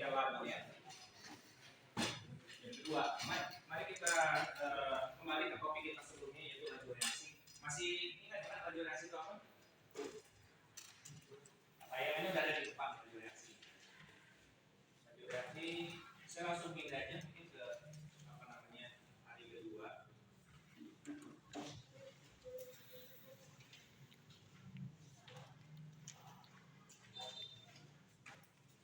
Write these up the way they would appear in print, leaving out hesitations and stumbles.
beda laba ya. Yang kedua, mari kita kembali ke topik kita sebelumnya yaitu laju reaksi. Masih ingat kan laju reaksi itu apa? Tayangannya udah ada di depan laju reaksi. Laju reaksi saya langsung pindah aja mungkin ke apa namanya hari kedua.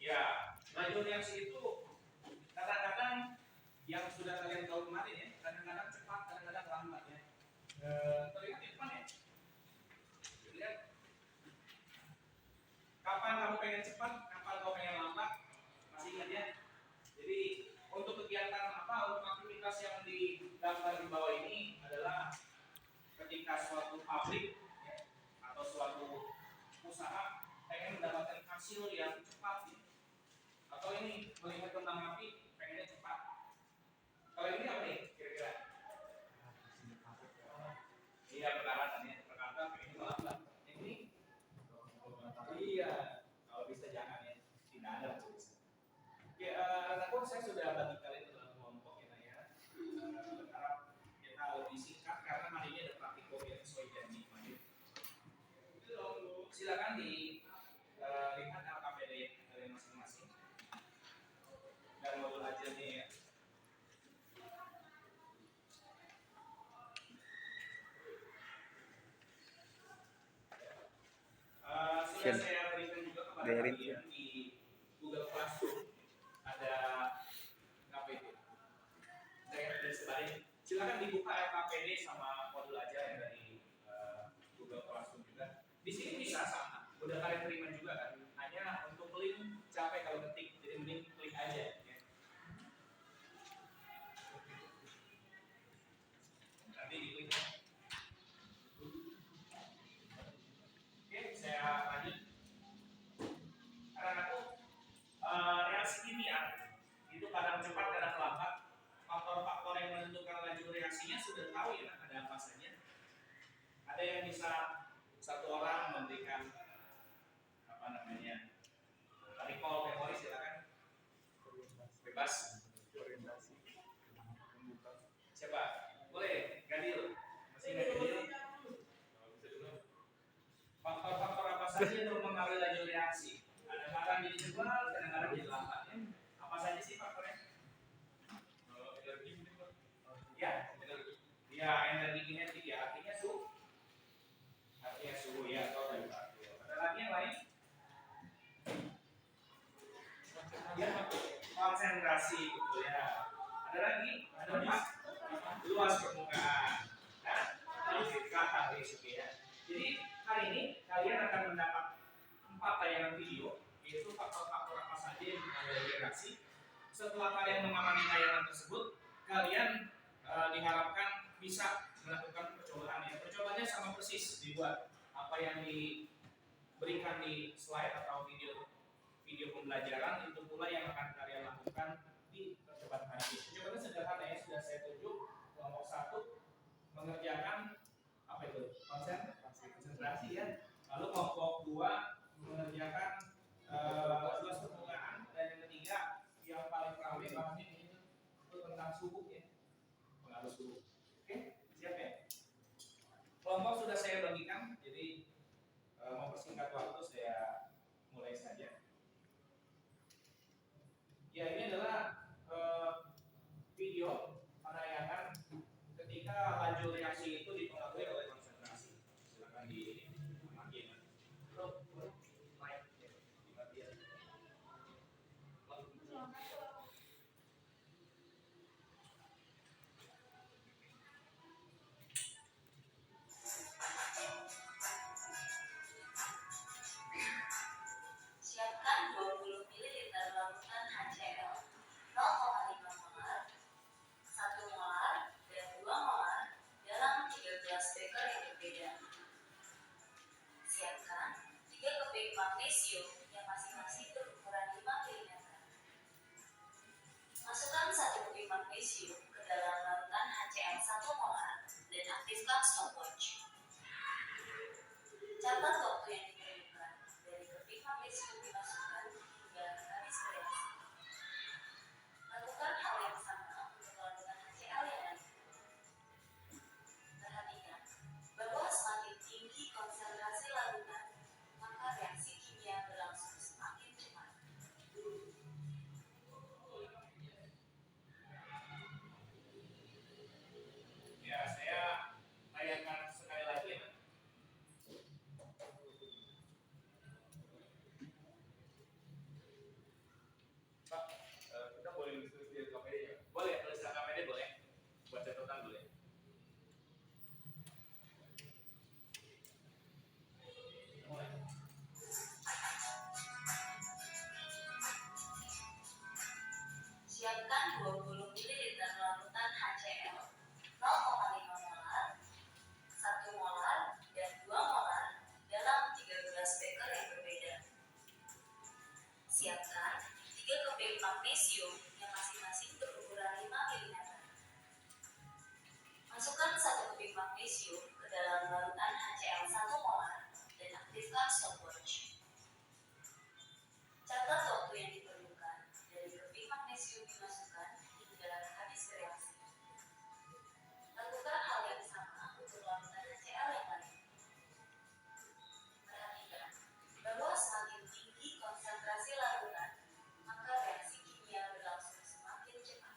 Ya, laju reaksi itu kadang-kadang yang sudah kalian tahu kemarin ya, kadang-kadang cepat, kadang-kadang lambat ya. Terlihat di depan ya. Lihat. Kapan kamu pengen cepat, kapan kamu pengen lambat, masih ingat ya. Jadi untuk kegiatan apa, untuk aktivitas yang digambar di bawah ini adalah ketika suatu pabrik ya, atau suatu usaha pengen mendapatkan hasil yang cepat ya. Atau ini melihat kembang api pengennya cepat. Kalau ini apa nih kira-kira? Iya peralatan ya, peralatan pengennya lambat. Ini iya, kalau bisa jangan ya, tidak ada bisa. Oke, anakku saya sudah bagi kalian dalam kelompok ya, ya. Berharap kita lebih singkat karena hari ini ada praktikum yang sesuai janji kemarin. Silakan dilihat LKPD kalian masing-masing dan modul ajarnya ya. Sudah saya berikan juga kepada kalian di Google Classroom ada apa itu? Saya dari sebarin. Silakan dibuka LKPD sama modul ajar yang dari Google Classroom juga. Di sini bisa sama. Udah kalian terima juga kan? Hanya untuk link capek kalau ketik, jadi mending klik aja. Ya. Nanti diklik. Oke, saya lanjut. Karena aku reaksi kimia itu kadang cepat, kadang lambat. Faktor-faktor yang menentukan laju reaksinya sudah tahu ya, ada apa saja. Ada yang bisa satu orang memberikan apa namanya recall memori, silakan bebas orientasi. Siapa? Boleh, Gadil. Masih nggak Gadil? Faktor-faktor apa saja yang mempengaruhi laju reaksi? Kadang-kadang jadi cepat, kadang-kadang jadi lambat ya. Apa saja sih faktornya? Ya, ya energi kinetik ya, artinya suhu ya atau temperatur. Ada lagi yang lain? Ya, konsentrasi gitu ya. Ada lagi? Ada empat. Luas permukaan. Kata ya. Jadi hari ini kalian akan mendapat 4 tayangan video, yaitu faktor-faktor apa saja yang mempengaruhi reaksi. Setelah kalian mengamati tayangan tersebut, kalian diharapkan bisa melakukan percobaan ya. Percobaannya sama persis dibuat apa yang diberikan di slide atau video pembelajaran, itu pula yang akan kalian lakukan di percobaan hari ini. Percobaannya sederhana ya, sudah saya tunjuk. Kelompok 1 mengerjakan apa itu? Konsentrasi ya. Lalu kelompok 2 mengerjakan luas permukaan, dan yang ketiga yang paling ramai bahasnya ini itu tentang suhu ya. Pengaruh suhu. Oke, siap ya? Kelompok sudah saya bagikan, jadi mempersingkat waktu saya mulai saja. Ya, ini adalah video penayangan ketika laju reaksi itu dipengaruhi oleh konsentrasi. Silakan di magnesium yang masing-masing berukuran 5 mm. Masukkan 1 keping magnesium ke dalam larutan HCl 1 molar dan aktifkan stopwatch. Catat waktu yang diperlukan dari keping magnesium dimasukkan hingga habis bereaksi. Lakukan hal yang sama untuk larutan HCl yang lain. Perhatikan bahwa semakin tinggi konsentrasi larutan, maka reaksi kimia berlangsung semakin cepat.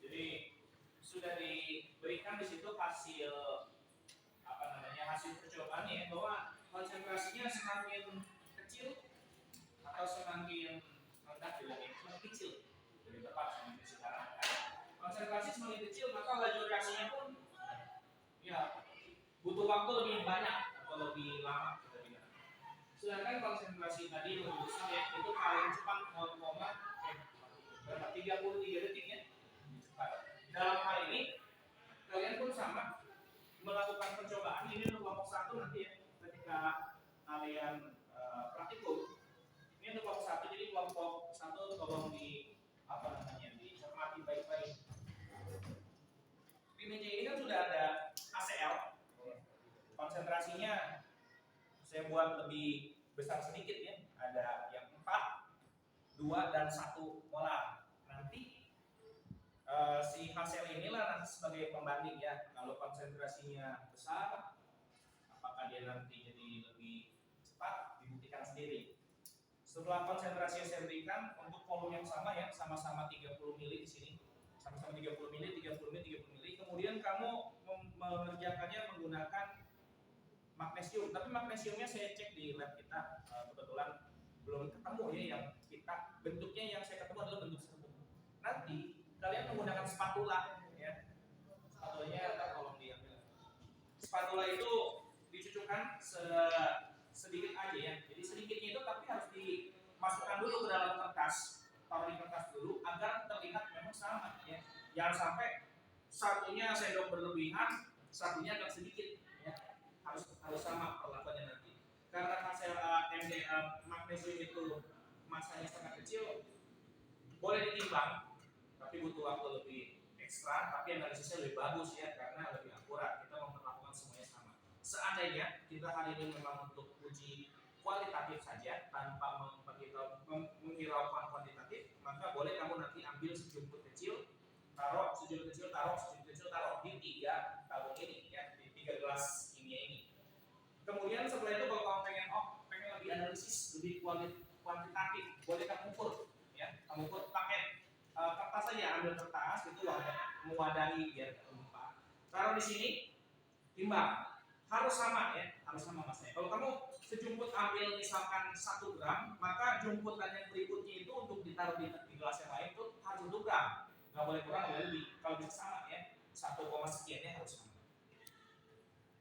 Jadi sudah diberikan di situ hasil hasil percobaan ya, bahwa konsentrasinya semakin kecil atau semakin rendah semakin kecil, lebih tepat semakin sekarang. Konsentrasi semakin kecil maka laju reaksinya pun ya butuh waktu lebih banyak atau lebih lama kita bilang. Sedangkan konsentrasi tadi lebih besar ya, itu paling cepat 0,33 detik ya. Dalam hal ini kalian pun sama melakukan percobaan ini untuk kelompok 1 nanti ya, ketika kalian praktikum. Ini untuk kelompok 1, jadi kelompok 1 tolong dicermati baik-baik. Di meja ini kan sudah ada HCl, konsentrasinya saya buat lebih besar sedikit ya, ada yang 4, 2 dan 1 molar. Nanti si HCl inilah nanti sebagai pembanding ya. Kalau konsentrasinya besar, apakah dia nanti jadi lebih cepat, dibuktikan sendiri. Setelah konsentrasi yang saya berikan untuk volume yang sama ya, sama-sama 30 ml di sini, sama-sama 30 ml, 30 ml, 30 ml. Kemudian kamu mengerjakannya menggunakan magnesium. Tapi magnesiumnya saya cek di lab kita, kebetulan belum ketemu ya yang kita bentuknya yang saya ketemu adalah bentuk serbuk. Nanti kalian menggunakan spatula ya. Spatulanya tolong diambil. Spatula itu dicucukkan sedikit aja ya. Jadi sedikitnya itu tapi harus dimasukkan dulu ke dalam kertas. Taruh di kertas dulu agar terlihat memang sama ya. Jangan sampai satunya sendok berlebihan, satunya agak sedikit ya. Harus sama perlakuannya nanti. Karena magnesium itu masanya sangat kecil, boleh ditimbang tapi butuh waktu lebih ekstra, tapi analisisnya lebih bagus ya karena lebih akurat. Kita memperlakukan semuanya sama. Seandainya kita hari ini memang untuk uji kualitatif saja tanpa menghiraukan kuantitatif, maka boleh kamu nanti ambil sejumput kecil, taruh di 3 tabung ini ya, di 3 gelas kimia ini. Kemudian setelah itu kalau kamu pengen lebih analisis, lebih kuantitatif, boleh kamu ukur ya, kamu ukur pakai kertas saja, ambil kertas itu mewadahi biar tumpah. Taruh di sini, timbang, harus sama ya, harus sama masnya. Kalau kamu sejumput ambil misalkan 1 gram, maka jumputan yang berikutnya itu untuk ditaruh di gelas yang lain itu harus 1 gram, nggak boleh kurang, nggak boleh lebih. Kalau bisa sama ya, 1, sekiannya harus sama.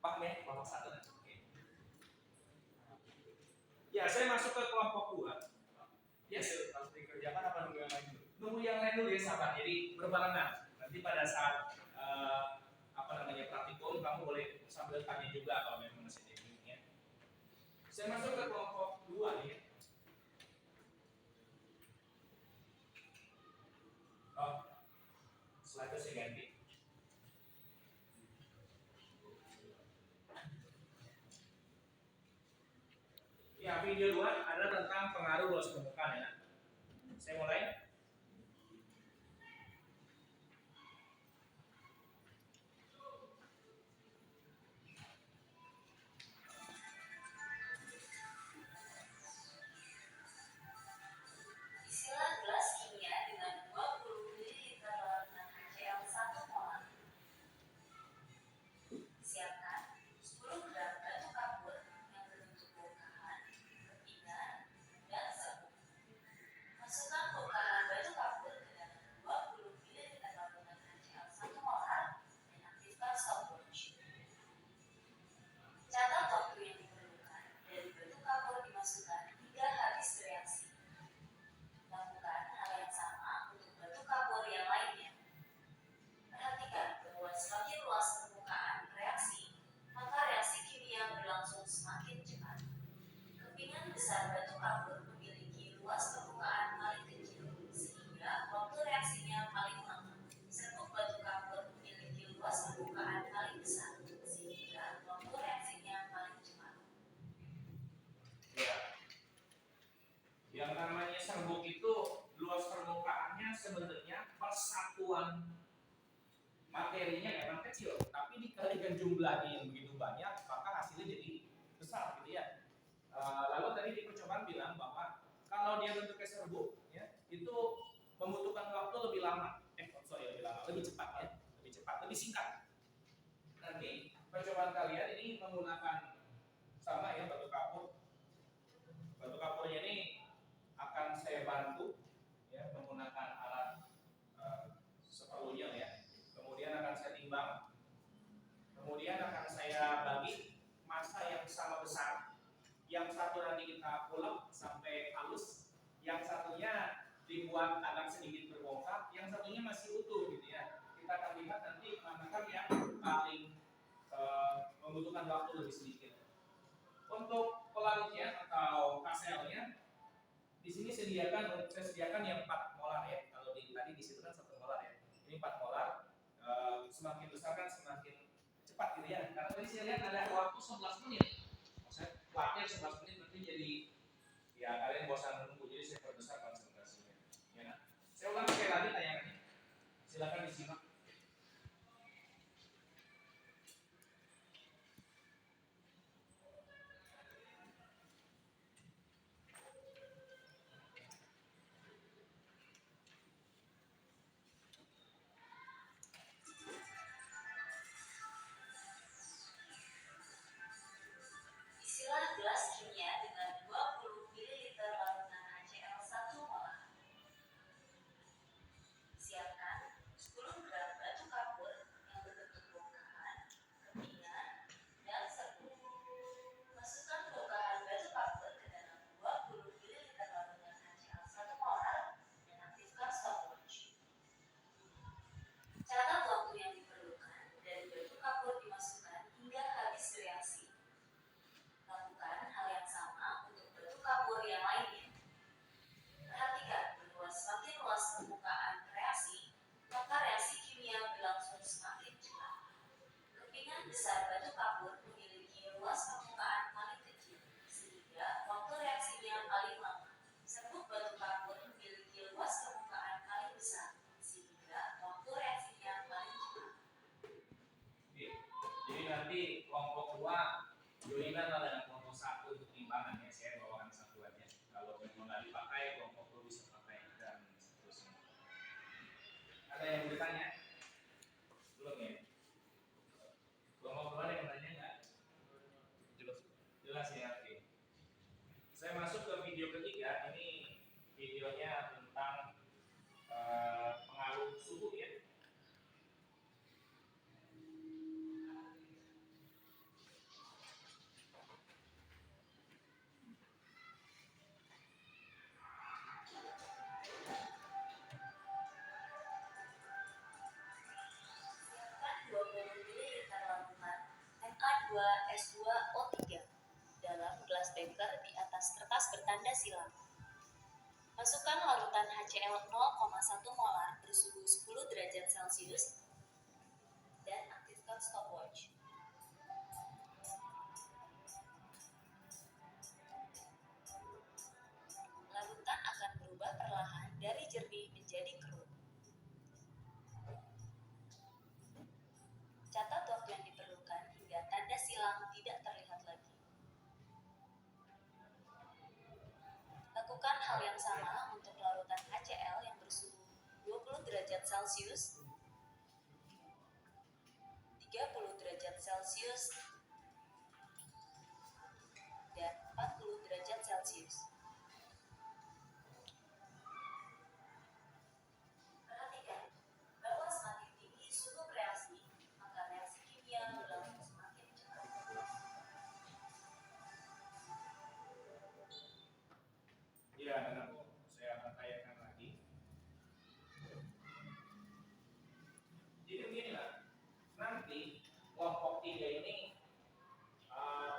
Paham ya, kelompok 1 nanti. Oke. Ya, saya masuk ke kelompok 2. Yes, harus dikerjakan apa nunggu yang lain dulu? Nunggu yang lain dulu ya sahabat. Jadi berbarengan. Nanti pada saat praktikum kamu boleh sambil tanya juga kalau memang masih bingung ya. Saya masuk ke kelompok 2 nih. Slide saya ganti. Ya, video 2 adalah tentang pengaruh luas permukaan ya. Saya mulai. Isilah gelas kimia dengan 20 ml larutan HCl 1 molar. Siapkan 10 gram batu kapur yang berbentuk bongkahan, kepingan, dan sabuk. Masukkan bongkahan persatuan materinya memang kecil, tapi dikalikan jumlahnya yang begitu banyak, maka hasilnya jadi besar gitu ya. Lalu tadi di percobaan bilang bahwa kalau dia bentuknya serbuk, ya, itu membutuhkan waktu lebih lama. Lebih cepat ya, lebih singkat. Nanti percobaan kalian ini menggunakan sama ya batu kapur. Batu kapurnya ini akan saya bantu ya menggunakan alat seperlunya ya. Kemudian akan saya timbang. Kemudian akan saya bagi massa yang sama besar. Yang satu nanti kita ulek sampai halus, yang satunya dibuat agak sedikit berbongkar, yang satunya masih utuh gitu ya. Kita akan lihat nanti manakah yang paling membutuhkan waktu lebih sedikit. Untuk pelarutnya atau KCl-nya, di sini saya sediakan yang 4 molar ya. Kalau tadi di situ kan 1 molar ya. Ini 4 molar. Semakin besar kan semakin cepat gitu ya. Karena tadi saya lihat ada waktu 11 menit. Maksudnya waktunya 11 menit nanti jadi ya kalian bosan menunggu, jadi saya perbesar konsentrasinya. Ya, nah. Saya ulang sekali lagi tayangannya. Silakan disimak. Isilah gelas kimia dengan 20 ml larutan HCl 1 molar. Siapkan 10 gram batu kapur yang berbentuk bongkahan, kepingan, dan serbuk. Masukkan bongkahan batu kapur ke dalam 20 ml larutan HCl 1 molar dan aktifkan stopwatch. Catat waktu yang diperlukan dari batu kapur dimasukkan hingga habis reaksi. Lakukan hal yang sama untuk batu kapur yang lainnya. Perhatikan bahwa semakin luas permukaan reaksi, maka reaksi kimia berlangsung semakin cepat. Kepingan besar batu kapur memiliki luas permukaan paling kecil, sehingga waktu reaksinya paling lama. Serbuk batu kapur memiliki luas permukaan paling besar, sehingga waktu reaksinya paling cepat. Jadi nanti kelompok 2 Yulinan dengan kelompok 1 untuk timbangan ya, saya bawakan satuannya. Kalau memang nggak dipakai, kelompok 2 bisa pakai dan seterusnya. Ada yang bertanya? Belum ya? Kelompok 2 ada yang bertanya nggak? Jelas ya, oke. Saya masuk ke video ketiga. Ini videonya tentang pengaruh suhu ya. Na2S2O3 dalam gelas beker di atas kertas bertanda silang. Masukkan larutan HCl 0,1 molar bersuhu 10 derajat Celcius dan aktifkan stopwatch. Larutan akan berubah perlahan dari jernih menjadi keruh. Catat waktu yang diperlukan hingga tanda silang tidak terlihat lagi. Lakukan hal yang sama untuk larutan HCl yang bersuhu 20 derajat Celcius, 30 derajat Celcius, dan 40 derajat Celcius. Perhatikan bahwa semakin tinggi suhu reaksi, maka reaksi kimia berlangsung semakin cepat. Ya, dan aku saya akan tanyakan lagi. Jadi beginilah, nanti kelompok 3 ini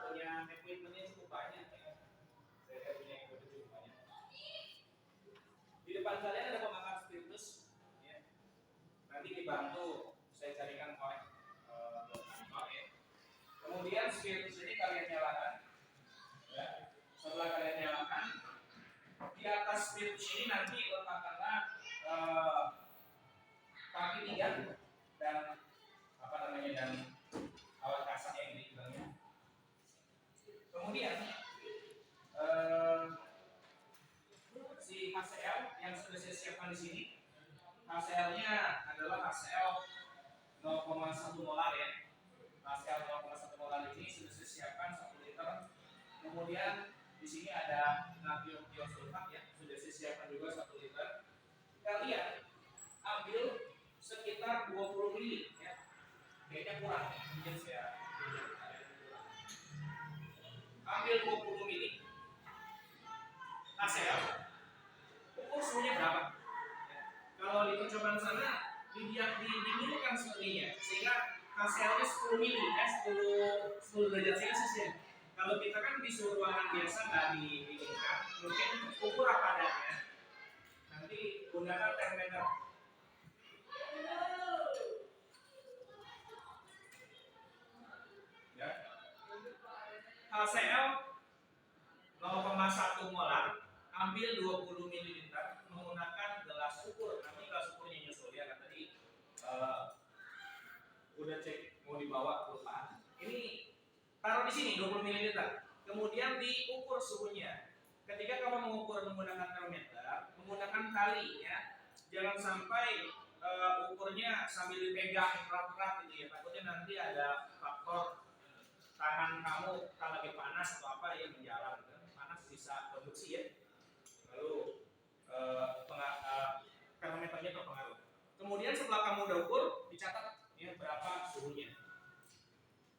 punya equipmentnya cukup banyak ya. Saya punya equipment cukup banyak. Di depan kalian ada pemakar spiritus, ya. Nanti dibantu saya carikan korek ya. Kemudian spiritus ini kalian nyalakan, ya. Setelah kalian nyalakan, di atas spiritus ini nanti letakkanlah kaki 3 dan dan alat kasar yang dibilangnya. Kemudian si HCl yang sudah saya siapkan di sini, HCl-nya adalah HCl 0,1 molar ya. HCl 0,1 molar ini sudah saya siapkan 1 liter. Kemudian di sini ada natrium tiosulfat ya, sudah saya siapkan juga 1 liter. Kalian ambil sekitar 20 ml ya. Kayaknya kurang, mungkin saya ambil 20 ml HCl. Ukur suhunya berapa? Ya. Kalau di percobaan sana didinginkan suhunya sehingga HCl-nya 10 ml 10 derajat Celcius ya. Kalau kita kan di suhu ruangan biasa nggak didinginkan, mungkin ukur apa adanya. Nanti gunakan termometer. Ya. HCl 0,1 molar, ambil 20 ml menggunakan gelas ukur. Nanti gelas ukurnya nyusul ya kan tadi udah cek mau dibawa kelupaan. Ini taruh di sini 20 ml. Kemudian diukur suhunya. Ketika kamu mengukur menggunakan termometer, menggunakan tali ya. Jangan sampai ukurnya sambil dipegang erat-erat gitu ya. Takutnya nanti ada faktor tangan kamu kalau lagi panas atau apa yang menjalar gitu. Panas bisa produksi ya. Lalu termometernya terpengaruh. Kemudian setelah kamu udah ukur, dicatat ya berapa suhunya.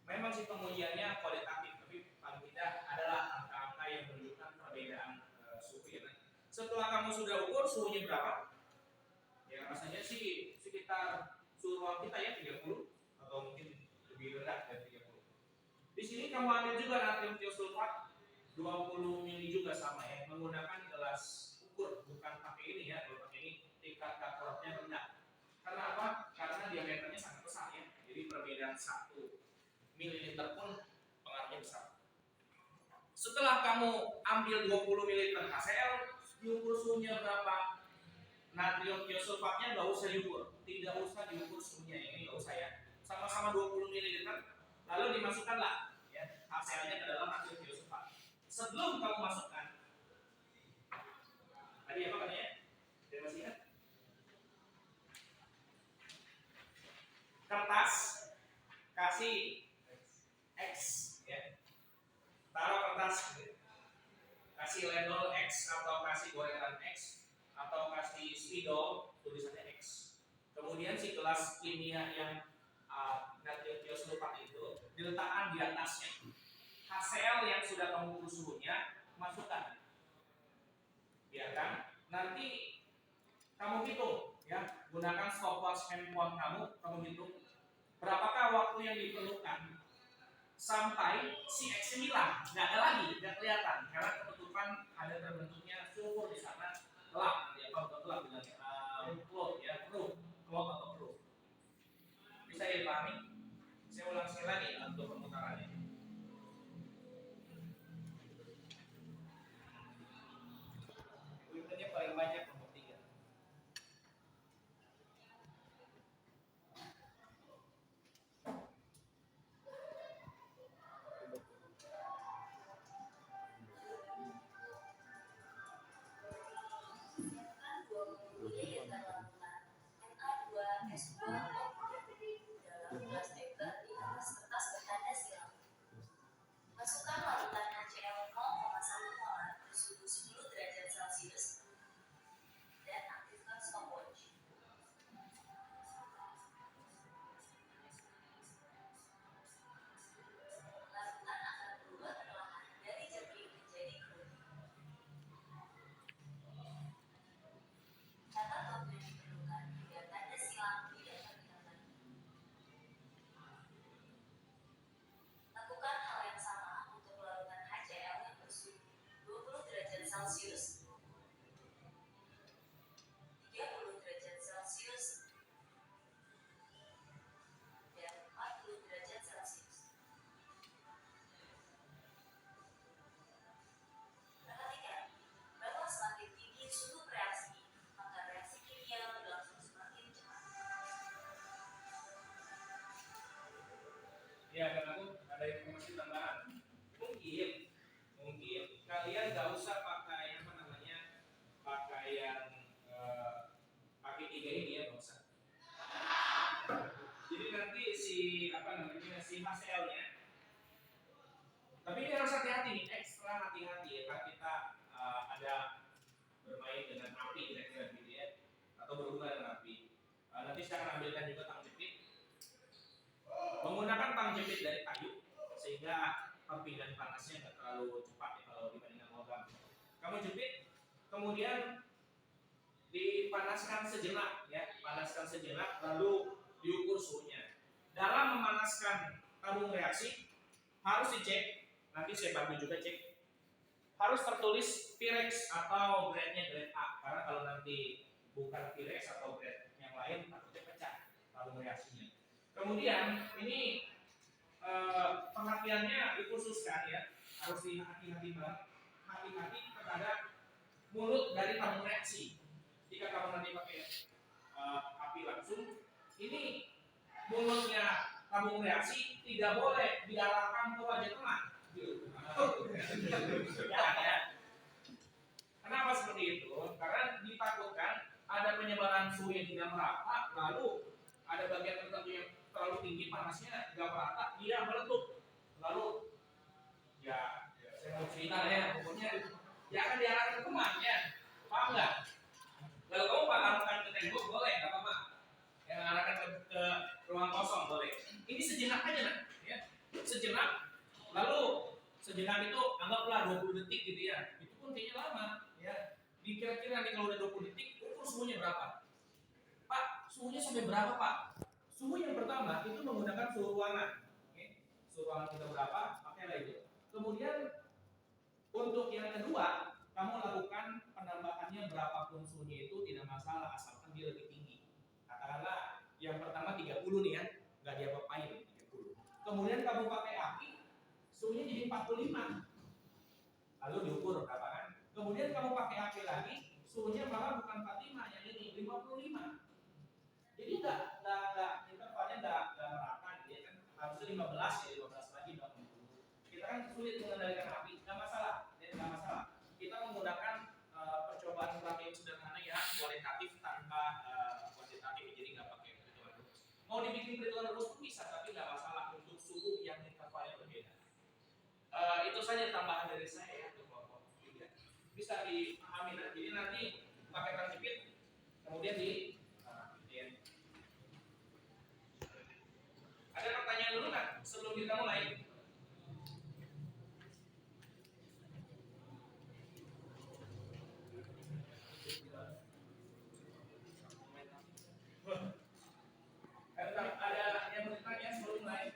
Memang sih pengujiannya kualitatif, tapi paling tidak adalah angka-angka yang menunjukkan perbedaan suhu ya. Setelah kamu sudah ukur suhunya berapa? Ya rasanya sih sekitar suhu ruang kita ya 30 atau mungkin lebih rendah dari 30. Di sini kamu ambil juga natrium tiosulfat 20 ml juga sama ya, menggunakan gelas ukur, bukan pakai ini ya. Kalau pakai ini tingkat kaporatnya rendah. Karena apa? Karena diameternya sangat besar ya. Jadi perbedaan 1 ml pun pengaruhnya besar. Setelah kamu ambil 20 ml HCl, diukur suhunya berapa? Natrium tiosulfatnya nggak usah diukur, tidak usah diukur suhunya, ini nggak usah ya. Sama-sama 20 ml, lalu dimasukkanlah ya HCl-nya ke dalam natrium tiosulfat. Sebelum kamu masukkan, tadi apa katanya? Dia masih ingat? Kertas, kasih X ya. Taruh kertas, kasih label X atau kasih goresan X atau kasih spidol tulisannya X. Kemudian si gelas kimia yang natrium tiosulfat itu diletakkan di atasnya. HCl yang sudah kamu ukur suhunya masukkan. Biarkan nanti kamu hitung ya, gunakan stopwatch handphone kamu hitung berapakah waktu yang diperlukan sampai si X hilang, nggak ada lagi, nggak kelihatan karena ketutupan ada terbentuknya sulfur di sana, gelap, ya bukan gelap bilangnya, cloud ya, cloud atau cloud. Bisa dipahami? Saya ulang sekali lagi untuk pemutarannya. Filternya paling banyak nomor 3. Masukkan larutan HCl 0,1 molar bersuhu 10 derajat Celcius dan aktifkan stopwatch. Larutan akan berubah perlahan dari jernih menjadi keruh. Catat waktu yang diperlukan hingga tanda silang tidak terlihat lagi. Lakukan hal yang sama untuk larutan HCl yang bersuhu 20 derajat Celcius, 30 derajat Celcius, dan 40 derajat Celcius. Perhatikan bahwa semakin tinggi suhu reaksi, maka reaksi kimia berlangsung semakin cepat. Ya, dan aku ada informasi tambahan. Mungkin kalian nggak usah pakai apa namanya, pakai yang pakai tiga ini ya, nggak usah. Jadi nanti si apa namanya, si HCl-nya. Tapi ini harus hati-hati nih, ekstra hati-hati ya, kalau kita ada bermain dengan api kira-kira gitu ya, atau berhubungan dengan api. Nanti saya akan ambilkan juga tang jepit. Menggunakan tang jepit dari kayu sehingga perpindahan panasnya nggak terlalu cepat ya kalau dibandingkan logam. Kamu jepit, kemudian dipanaskan sejenak ya, panaskan sejenak, lalu diukur suhunya. Dalam memanaskan tabung reaksi harus dicek, nanti saya bantu juga cek, harus tertulis Pyrex atau grade-nya grade A, karena kalau nanti bukan Pyrex atau grade yang lain takutnya pecah tabung reaksinya. Kemudian ini pengertiannya dikhususkan ya, harus hati-hati banget, hati-hati terhadap mulut dari tabung reaksi. Jika kamu nanti pakai api langsung, ini mulutnya tabung reaksi tidak boleh diarahkan ke wajah teman. Ya. Kenapa seperti itu? Karena ditakutkan ada penyebaran suhu yang tidak merata, lalu ada bagian tertentu yang terlalu tinggi panasnya nggak merata, dia meletup. Lalu ya saya mau cerita ya, pokoknya jangan diarahkan ke teman ya, paham nggak? Kalau kamu arahkan ke tembok boleh, nggak apa-apa. Yang arahkan ke ruang kosong boleh. Ini sejenak aja nak, ya. Sejenak. Lalu sejenak itu anggaplah 20 detik gitu ya. Itu pun kayaknya lama, ya. Dikira-kira nih kalau udah 20 detik, ukur suhunya berapa? Pak, suhunya sampai berapa Pak? Suhu yang pertama itu menggunakan suhu ruangan. Oke. Suhu ruangan kita berapa? Pakailah itu. Kemudian untuk yang kedua, kamu lakukan penambahannya berapapun suhunya itu tidak masalah asalkan dia lebih tinggi. Katakanlah yang pertama 30 nih ya, nggak diapa-apain 30. Kemudian kamu pakai api, suhunya jadi 45. Lalu diukur berapa kan? Kemudian kamu pakai api lagi, suhunya malah bukan 45, yang ini 55. Jadi nggak intervalnya nggak merata gitu ya kan? Harusnya 15 ya, 15 lagi 20. Kita kan sulit mengendalikan api, nggak masalah, ya, nggak masalah. Kita menggunakan percobaan praktik sederhana ya, kualitatif tanpa kuantitatif, jadi nggak pakai perhitungan rumus. Mau dibikin perhitungan rumus pun bisa, tapi nggak masalah untuk suhu yang intervalnya berbeda. Itu saja tambahan dari saya ya untuk kelompok 3. Bisa dipahami, jadi nanti pakai transipit, kemudian di ada pertanyaan dulu kan sebelum kita mulai? Ada yang bertanya sebelum mulai?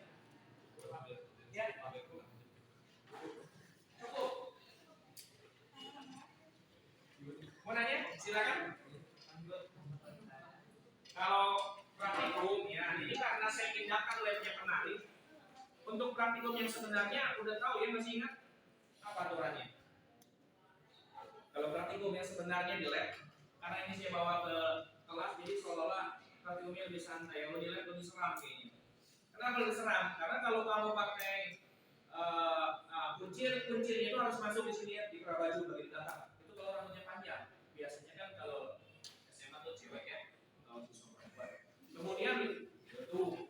Ya, cukup. Mau nanya? Silakan. Kalau praktikum ya, ini karena saya pindahkan labnya penari. Untuk praktikum yang sebenarnya udah tahu ya, masih ingat apa aturannya? Kalau praktikum yang sebenarnya di lab, karena ini saya bawa ke kelas, jadi seolah-olah praktikumnya lebih santai. Kalau di lab lebih seram kayaknya. Kenapa lebih seram? Karena kalau kamu pakai kuncirnya itu harus masuk di sini ya, di baju bagian belakang. Itu kalau rambutnya panjang. Biasanya kan kalau SMA tuh cewek ya, kalau siswa perempuan. Kemudian tuh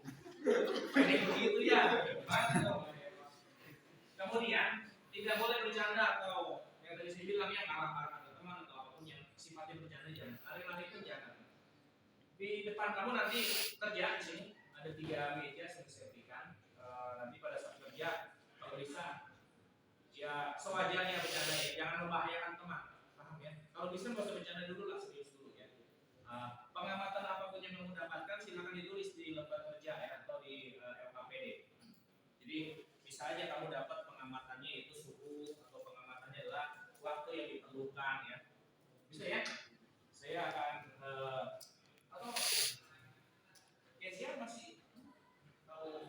pendek begitu ya. Kemudian tidak boleh bercanda atau yang tadi saya bilang ya, marah-marah ke teman atau apapun yang sifatnya bercanda jangan. Lari-lari pun jangan. Di depan kamu nanti kerja di sini ada 3 meja yang saya berikan. Nanti pada saat kerja kalau bisa ya sewajarnya bercandanya, jangan membahayakan teman, paham ya? Kalau bisa nggak usah bercanda dulu lah, serius dulu ya. Pengamatan apapun yang kamu dapatkan silakan ditulis di lembar kerja ya atau di LKPD. Jadi bisa aja kamu dapat pengamatannya itu suhu atau pengamatannya adalah waktu yang diperlukan ya. Bisa ya? Saya akan atau Kezia masih tahu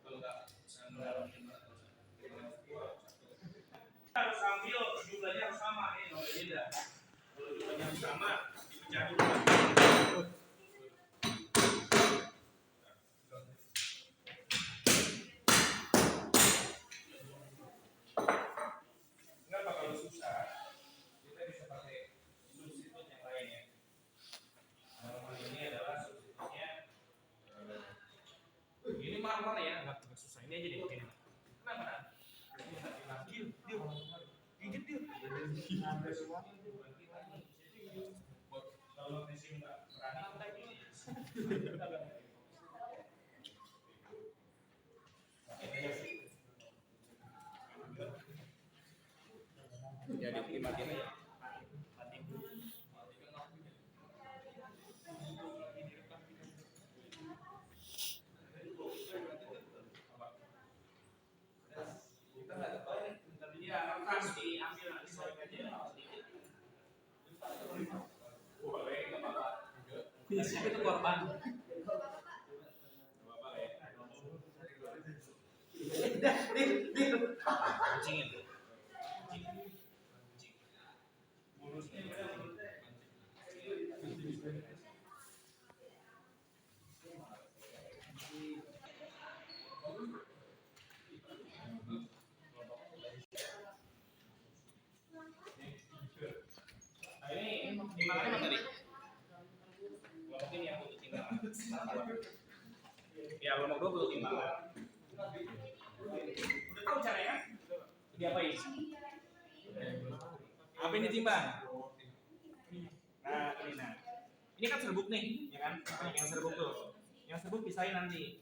kalau nggak ambil jumlahnya harus sama, ini nggak boleh beda. Kalau jumlahnya harus sama, dipecah dulu. Kenapa kalau susah, kita bisa pakai substitut yang lainnya. Ini adalah substitutnya. Ini marmer ya, nggak susah. Ini aja deh pakai. Kenapa? Gigit dia. Kalau mesin nggak berani, jadi dimatiin aja. Siapa itu korban? Kucingin. Nah ini gimana tadi? Kelompok ini yang butuh timbangan. Ya kelompok 2 butuh timbangan. Udah tahu caranya? Diapain? Apa ini timbang? Nah ini nah. Ini kan serbuk nih, ya kan? Yang serbuk tuh. Yang serbuk pisahin nanti.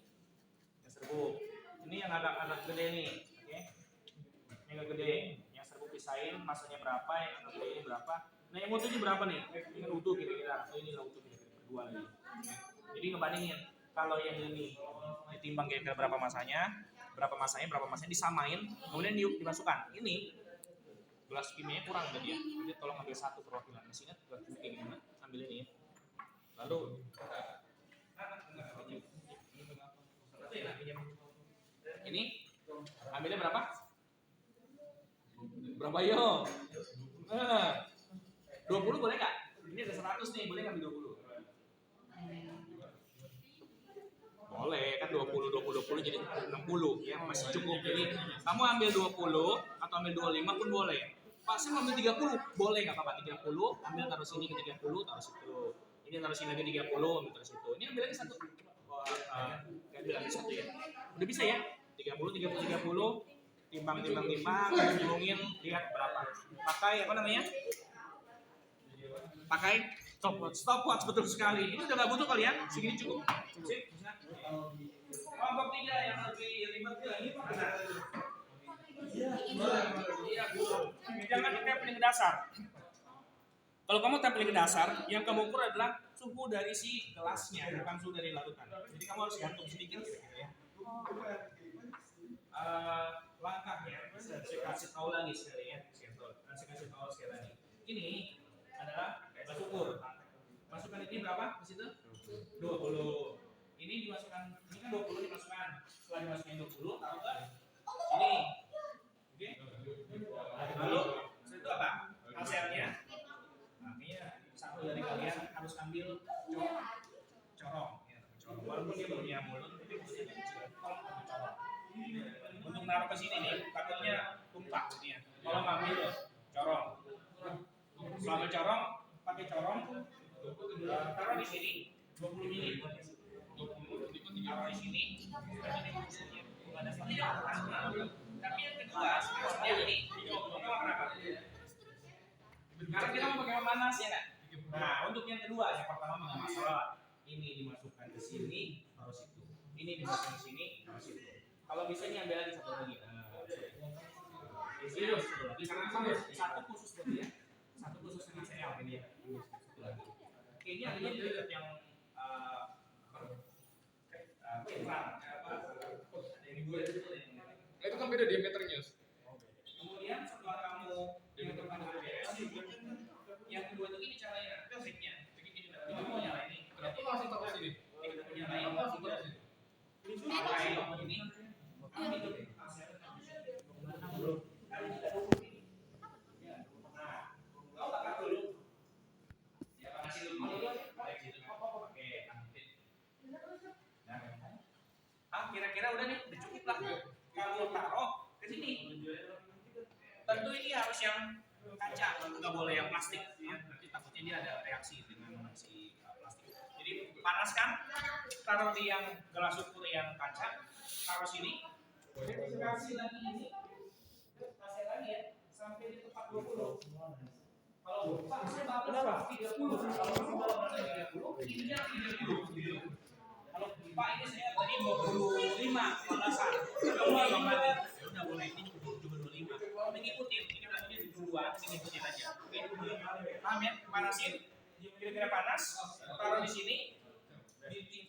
Yang serbuk. Ini yang agak gede nih, oke? Yang agak gede. Yang serbuk pisahin, masanya berapa? Yang agak gede ini berapa? Nah yang utuh ini berapa nih? Ini utuh kira-kira. Atau ini utuh kira-kira kedua nih. Jadi ngebandingin. Kalau yang ini ditimbang kira-kira berapa masanya disamain, kemudian dimasukkan. Ini gelas kimianya kurang tadi ya. Jadi tolong ambil satu perwakilan. Masih ingat gelas kimia kayak gimana? Ambil ini ya. Lalu ini ambilnya berapa? Berapa yo? 20 boleh nggak? Ini ada 100 nih, boleh ngambil 20? Boleh kan 20 jadi 60 ya masih cukup. Jadi kamu ambil 20 atau ambil 25 pun boleh. Pak saya ambil 30, boleh nggak apa-apa 30, ambil taruh sini ke 30, taruh situ. Ini taruh sini lagi 30, ambil taruh situ. Ini ambil lagi satu. Ambil lagi satu ya. Udah bisa ya? 30, timbang, hubungin, lihat berapa. Pakai apa namanya? Pakai stopwatch betul sekali. Ini udah nggak butuh kalian, segini cukup. Sip, bisa. Kelompok 3 yang lebih ribet ini mana? Iya, jangan ditempelin ke dasar. Kalau kamu tempelin ke dasar, yang kamu ukur adalah suhu dari si gelasnya, bukan suhu dari larutan. Jadi kamu harus gantung sedikit gitu ya. Langkahnya, saya kasih tahu lagi sekali ya. Saya kasih tahu sekali lagi. Ini adalah batas ukur. Masukkan ini berapa di situ? 20. Ini dimasukkan, ini kan 20 dimasukkan. Setelah dimasukin 20, taruh ke sini. Oke? Lalu itu apa? Hasilnya? Makanya satu dari kalian harus ambil corong. Walaupun dia punya mulut, tapi mulutnya kecil. Corong. Untuk naruh ke sini nih, takutnya tumpah. Kalau ngambil corong, selama corong, pakai corong, taruh di sini 20 mili. Taruh di sini, ada tapi yang kedua, sebenarnya ini, kenapa? Karena kita mau pakai panas ya kan? Nah, untuk yang kedua, yang pertama nggak masalah. Ini dimasukkan ke sini, taruh situ. Ini dimasukkan ke sini, taruh situ. Kalau bisa ini ambil lagi satu lagi. Satu khusus buat dia, satu khusus dengan serial ini ya. Oke, ini ada yang itu kan beda diameternya. Kemudian setelah kamu yang kedua itu ini caranya, triknya. Begini, kita mau nyalain ini. Kenapa langsung taruh sini? Kita nyalain Langsung taruh sini. Ini. udah nih, udah cukup lah. Kamu taruh ke sini. Tentu ini harus yang kaca, nggak boleh yang plastik. Ya. Nanti takutnya dia ada reaksi dengan si plastik. Jadi panaskan, taruh di yang gelas ukur yang kaca, taruh sini. Kasih lagi ini, kasih lagi ya, sampai di tempat 20. Kalau Pak, saya bagus 30. Kalau 30, ininya 30. Kalau Pak ini saya tadi 25 pemanasan. Kalau kembali, ya udah boleh ini juga 25. Ini ngikutin, ini bilangnya 22, ini ngikutin aja. Oke, paham ya? Panasin, kira-kira panas, taruh di sini,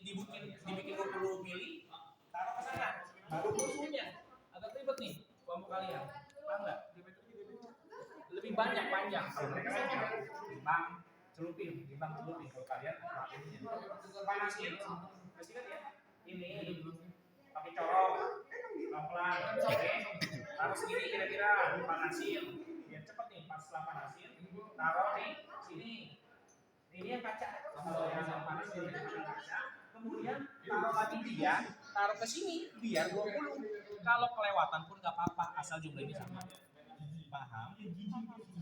dibikin 20 mili, taruh ke sana. Baru suhunya, agak ribet nih, kelompok kalian. Paham nggak? Lebih banyak panjang. Kalau mereka timbang celupin kalau kalian panasin, pastikan ya. Ini pakai corong, pelan-pelan. Oke. Taruh segini kira-kira dipanasin. Biar cepet nih, pas setelah panasin, taruh di sini. Ini yang kaca. Kalau yang panas ini yang kaca. Kemudian taruh lagi dia, taruh ke sini biar 20. Kalau kelewatan pun nggak apa-apa, asal jumlahnya sama. Paham?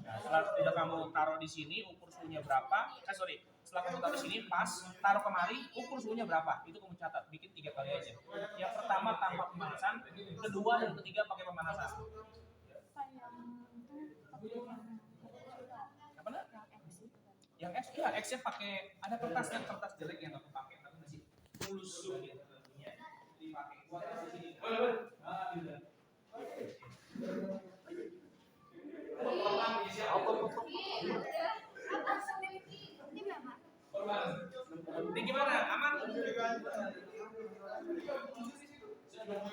Nah, setelah tidak kamu taruh di sini, ukur suhunya berapa? Setelah kamu taruh di sini, pas taruh kemari, ukur suhunya berapa? Itu kamu catat, bikin 3 kali aja. Yang pertama tanpa pemanasan, kedua dan ketiga pakai pemanasan. Apa nak? Yang X, ya X-nya pakai ada kertas jelek yang nggak pakai, tapi masih mulus gitu. Dipakai. Buat di sini. Ini gimana? Aman?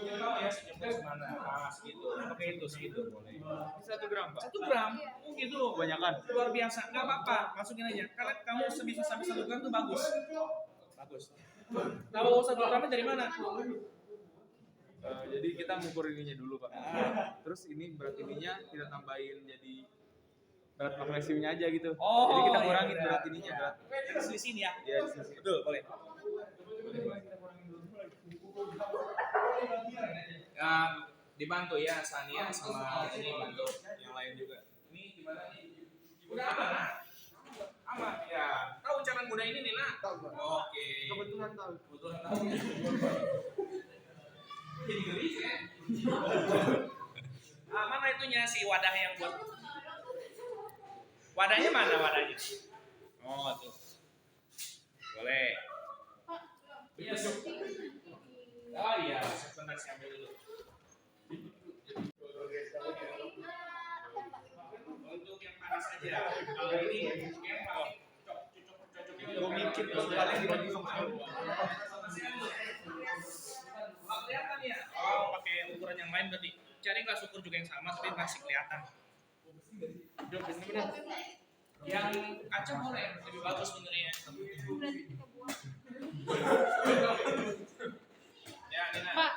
Oh ya, sejumlah semana. Segitu. Oke, itu segitu boleh. 1 gram, Pak. 1 gram. Gitu. Kebanyakan. Luar biasa. Enggak apa-apa. Masukin aja. Karena kamu sebisa sampai 1 gram itu bagus. Bagus. Kalau 1 gramnya dari mana? Jadi kita ngukur ininya dulu, Pak. Terus ini berat ininya kita tambahin jadi berat magnesiumnya aja gitu. Oh, jadi kita kurangin iya. berat ininya, berat. Di sini ya. Iya, di sini. Betul, boleh. Dibantu ya Sania sama ini bantu yang lain juga. Ini gimana nih? Udah aman? Aman ya. Tahu cara mudah ini nih, Nak? Oke. Kebetulan tahu. Kebetulan tahu. Jadi gelis ya. Mana itunya si wadah yang buat? Wadahnya mana wadahnya? Oh tuh. Boleh. Iya. Oh iya, sebentar saya ambil dulu. Untuk yang panas aja. Kalau ini yang pakai cocoknya. Gue mikir tuh kalian dibagi sama aku. Kelihatan ya? Oh, pakai ukuran yang lain berarti. Cari kelas ukur juga yang sama tapi masih kelihatan. Yang kaca boleh, lebih bagus bentuknya. Ya, Nina. Pak.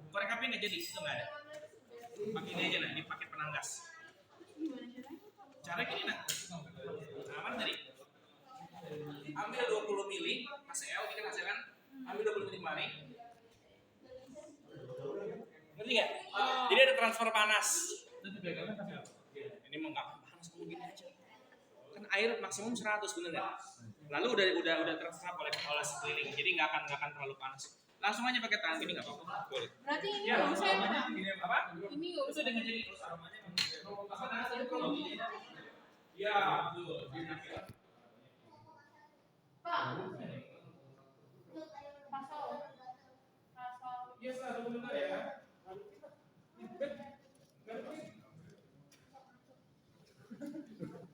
Korek api nggak jadi, itu nggak ada. Pakai ini aja nah, dipakai penanggas. Cara gini nah, aman tadi. Ambil 20 mili, ACL, ini kan ACL kan? Ambil 20 mili kemari. Ngerti nggak? Jadi ada transfer panas. Ini mau nggak panas kamu gini aja. Kan air maksimum 100 bener nggak? Lalu udah terserap oleh sekeliling, jadi nggak akan terlalu panas. Langsung aja pakai tangan gini nggak apa-apa. Boleh. Berarti ini Ya, nggak usah ya, Pak? apa? Ini nggak Itu usah. dengan jadi terus aromanya. Ya, betul. Pak. Pasal. Yes, ada benar ya.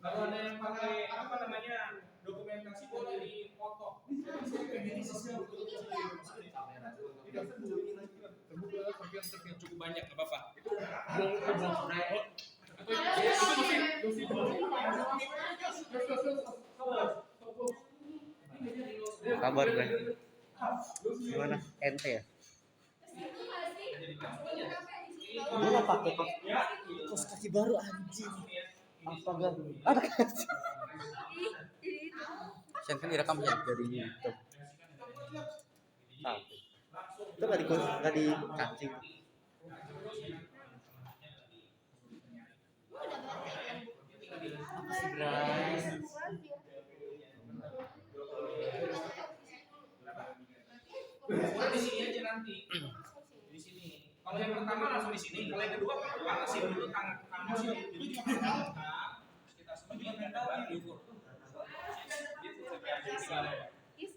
Kalau ada yang pakai apa namanya dokumentasi boleh dipoto. Yang cukup banyak, nggak apa-apa. Kabar gue. Gimana? Ente ya? Gue gak pakai kos kaki baru anjing. Astaga. Ada kasih. Sen kan direkam ya dari YouTube. Tapi itu nggak dikancing. Apa sih Bray? Udah di sini aja nanti. Di sini. Kalau yang pertama langsung di sini, kalau yang kedua panasin dulu tangan sini. Jadi kita semua diukur.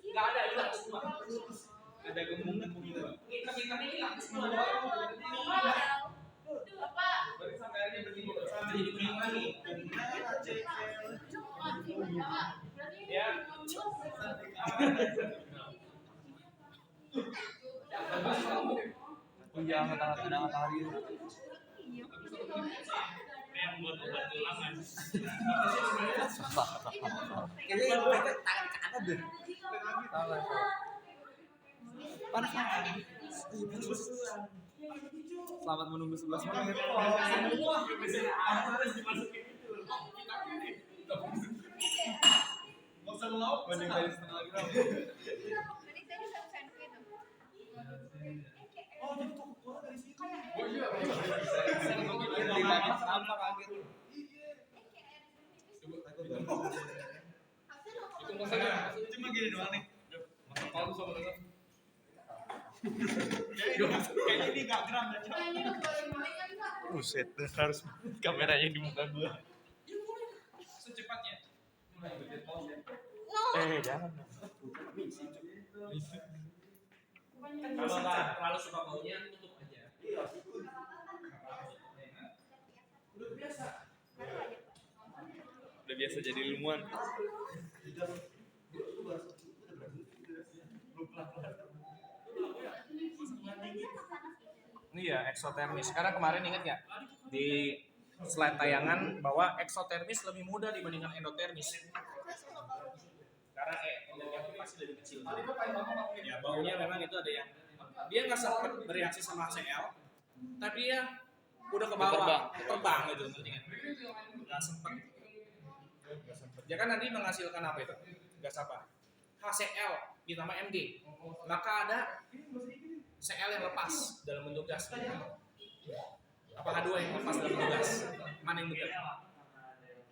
Nggak ada hilang semua. Ada gembung-gembung gitu. Kita ini hilang semua. Berarti sampai akhirnya begini loh. Sampai jadi begini lagi. Ya. Iya, ada matahari. Yang buat obat tulang kan. Kayaknya yang mereka tangan kanan deh. Panas banget. Selamat menunggu 11 menit. Mending dari setengah gram. Cuma gini doang nih. Masak palu sama dengan. Kayaknya ini gak geram ya. Buset, harus kameranya di muka gua. Secepatnya. Jangan. Kalau nggak terlalu suka baunya, tutup aja. Udah biasa. Udah biasa jadi ilmuwan. Ini ya eksotermis. Karena kemarin ingat nggak di slide tayangan bahwa eksotermis lebih mudah dibandingkan endotermis. Karena yang pasti lebih kecil. Ya baunya memang itu ada yang dia nggak sempat bereaksi sama HCl, tapi dia udah ke bawah, terbang gitu, ngerti nggak? Nggak sempat. Dia kan nanti menghasilkan apa itu? Gas apa? HCl ditambah Mg. Maka ada Cl yang lepas dalam bentuk gas. Apa H2 yang lepas dalam bentuk gas? Mana yang betul?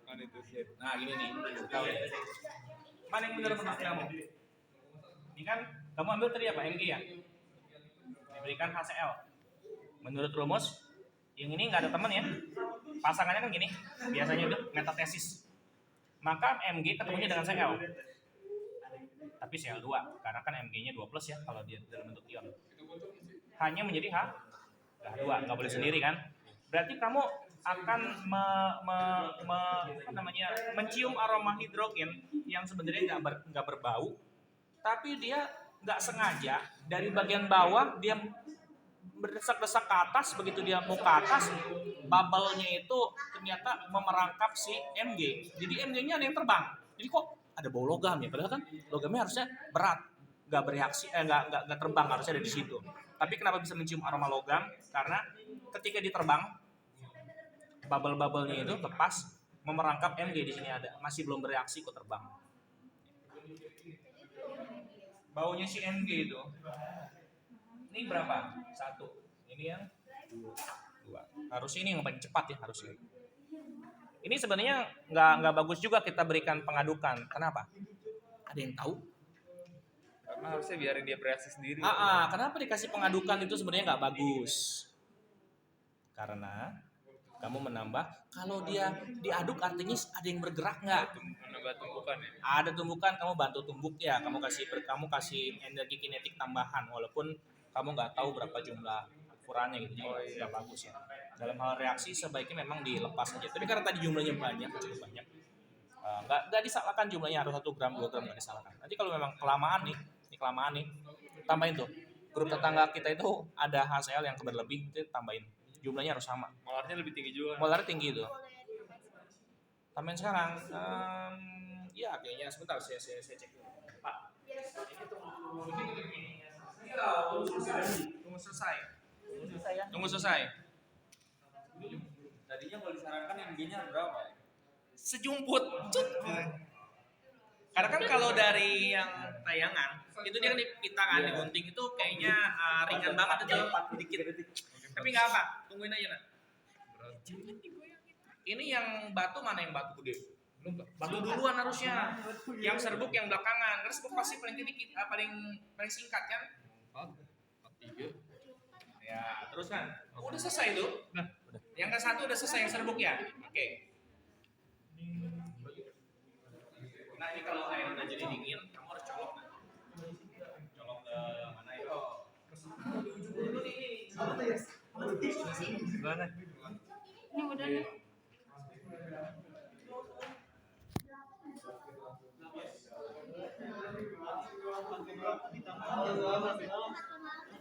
Kan itu sih. Nah gini nih, tahu ya. Mana yang benar menurut kamu? Ini kan kamu ambil tadi apa? Mg ya? Diberikan HCl. Menurut rumus, yang ini nggak ada teman ya. Pasangannya kan gini, biasanya itu metatesis. Maka Mg ketemunya dengan Cl. Tapi Cl2, karena kan Mg-nya 2+ ya kalau dia dalam bentuk ion. Hanya menjadi H2, nggak boleh sendiri kan? Berarti kamu akan mencium aroma hidrogen yang sebenarnya nggak berbau, tapi dia nggak sengaja dari bagian bawah dia berdesak-desak ke atas, begitu dia mau ke atas, bubble-nya itu ternyata memerangkap si Mg. Jadi Mg-nya ada yang terbang. Jadi kok ada bau logam ya? Padahal kan logamnya harusnya berat, nggak bereaksi, nggak terbang, harusnya ada di situ. Tapi kenapa bisa mencium aroma logam? Karena ketika diterbang, bubble-bubble-nya itu lepas, memerangkap Mg di sini ada, masih belum bereaksi kok terbang. Baunya si Mg itu. Ini berapa? 1. Ini yang 2. Harusnya ini yang paling cepat ya harusnya. Ini sebenarnya nggak bagus juga kita berikan pengadukan. Kenapa? Ada yang tahu? Karena harusnya biarin dia bereaksi sendiri. Kenapa dikasih pengadukan itu sebenarnya nggak bagus? Karena kamu menambah, kalau dia diaduk artinya ada yang bergerak nggak? Menambah tumbukan ya. Ada tumbukan, kamu bantu tumbuk ya. Kamu kasih energi kinetik tambahan, walaupun kamu nggak tahu berapa jumlah ukurannya gitu. Jadi nggak bagus ya. Dalam hal reaksi sebaiknya memang dilepas aja. Tapi karena tadi jumlahnya banyak, cukup banyak, nggak disalahkan jumlahnya harus 1 gram 2 gram, nggak disalahkan. Nanti kalau memang kelamaan nih, tambahin tuh. Grup tetangga kita itu ada HCl yang berlebih, itu tambahin. Jumlahnya harus sama. Molarnya lebih tinggi juga. Molarnya tinggi itu. Tambahin sekarang. Ya kayaknya sebentar saya cek dulu. Pak. Tunggu selesai. Tadinya kalau disarankan MG-nya berapa? Sejumput. Karena kan kalau dari yang tayangan itu dia kan dipita kan, digunting itu kayaknya ringan banget itu, dikit. Tapi nggak apa, tungguin aja nak. Ini yang batu mana yang batu gede? Batu duluan harusnya. Yang serbuk yang belakangan. Karena serbuk pasti paling dikit, paling singkat kan? Ya, terus kan. Udah selesai tuh. Yang ke satu udah selesai yang serbuk ya. Oke. Nah ini kalau air udah jadi dingin, kamu harus colok. Colok ke mana itu? Di ujung dulu nih. Gimana? Ini udah nih.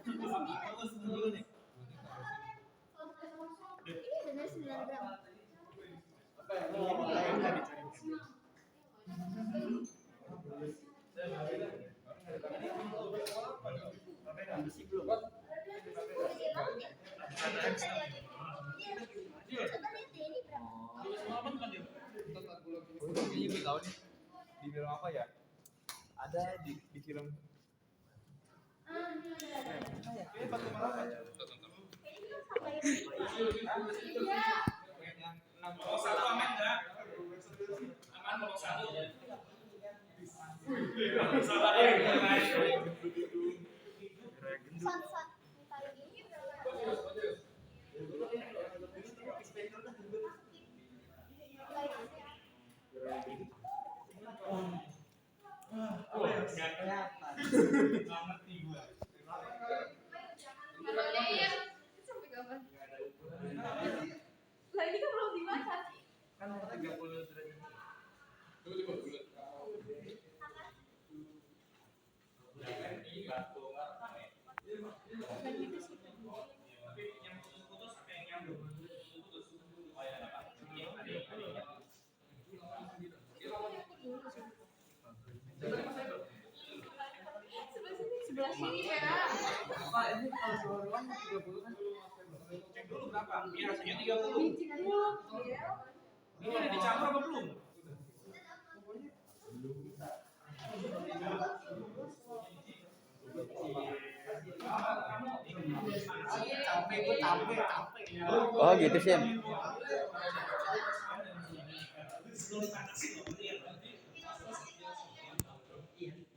Ini benar 9 gram. Kayaknya gue tahu nih di film apa ya? Ada di film. Kalau satu aman enggak? Aman kalau satu. Lah ini kan belum dimasak. Kan 30 derajat. Sebelah sini ya. Apa ini kalau suruh ruang 30 kan? Cek dulu berapa? Biasanya 30. Ini udah dicampur apa belum? Oh gitu sih.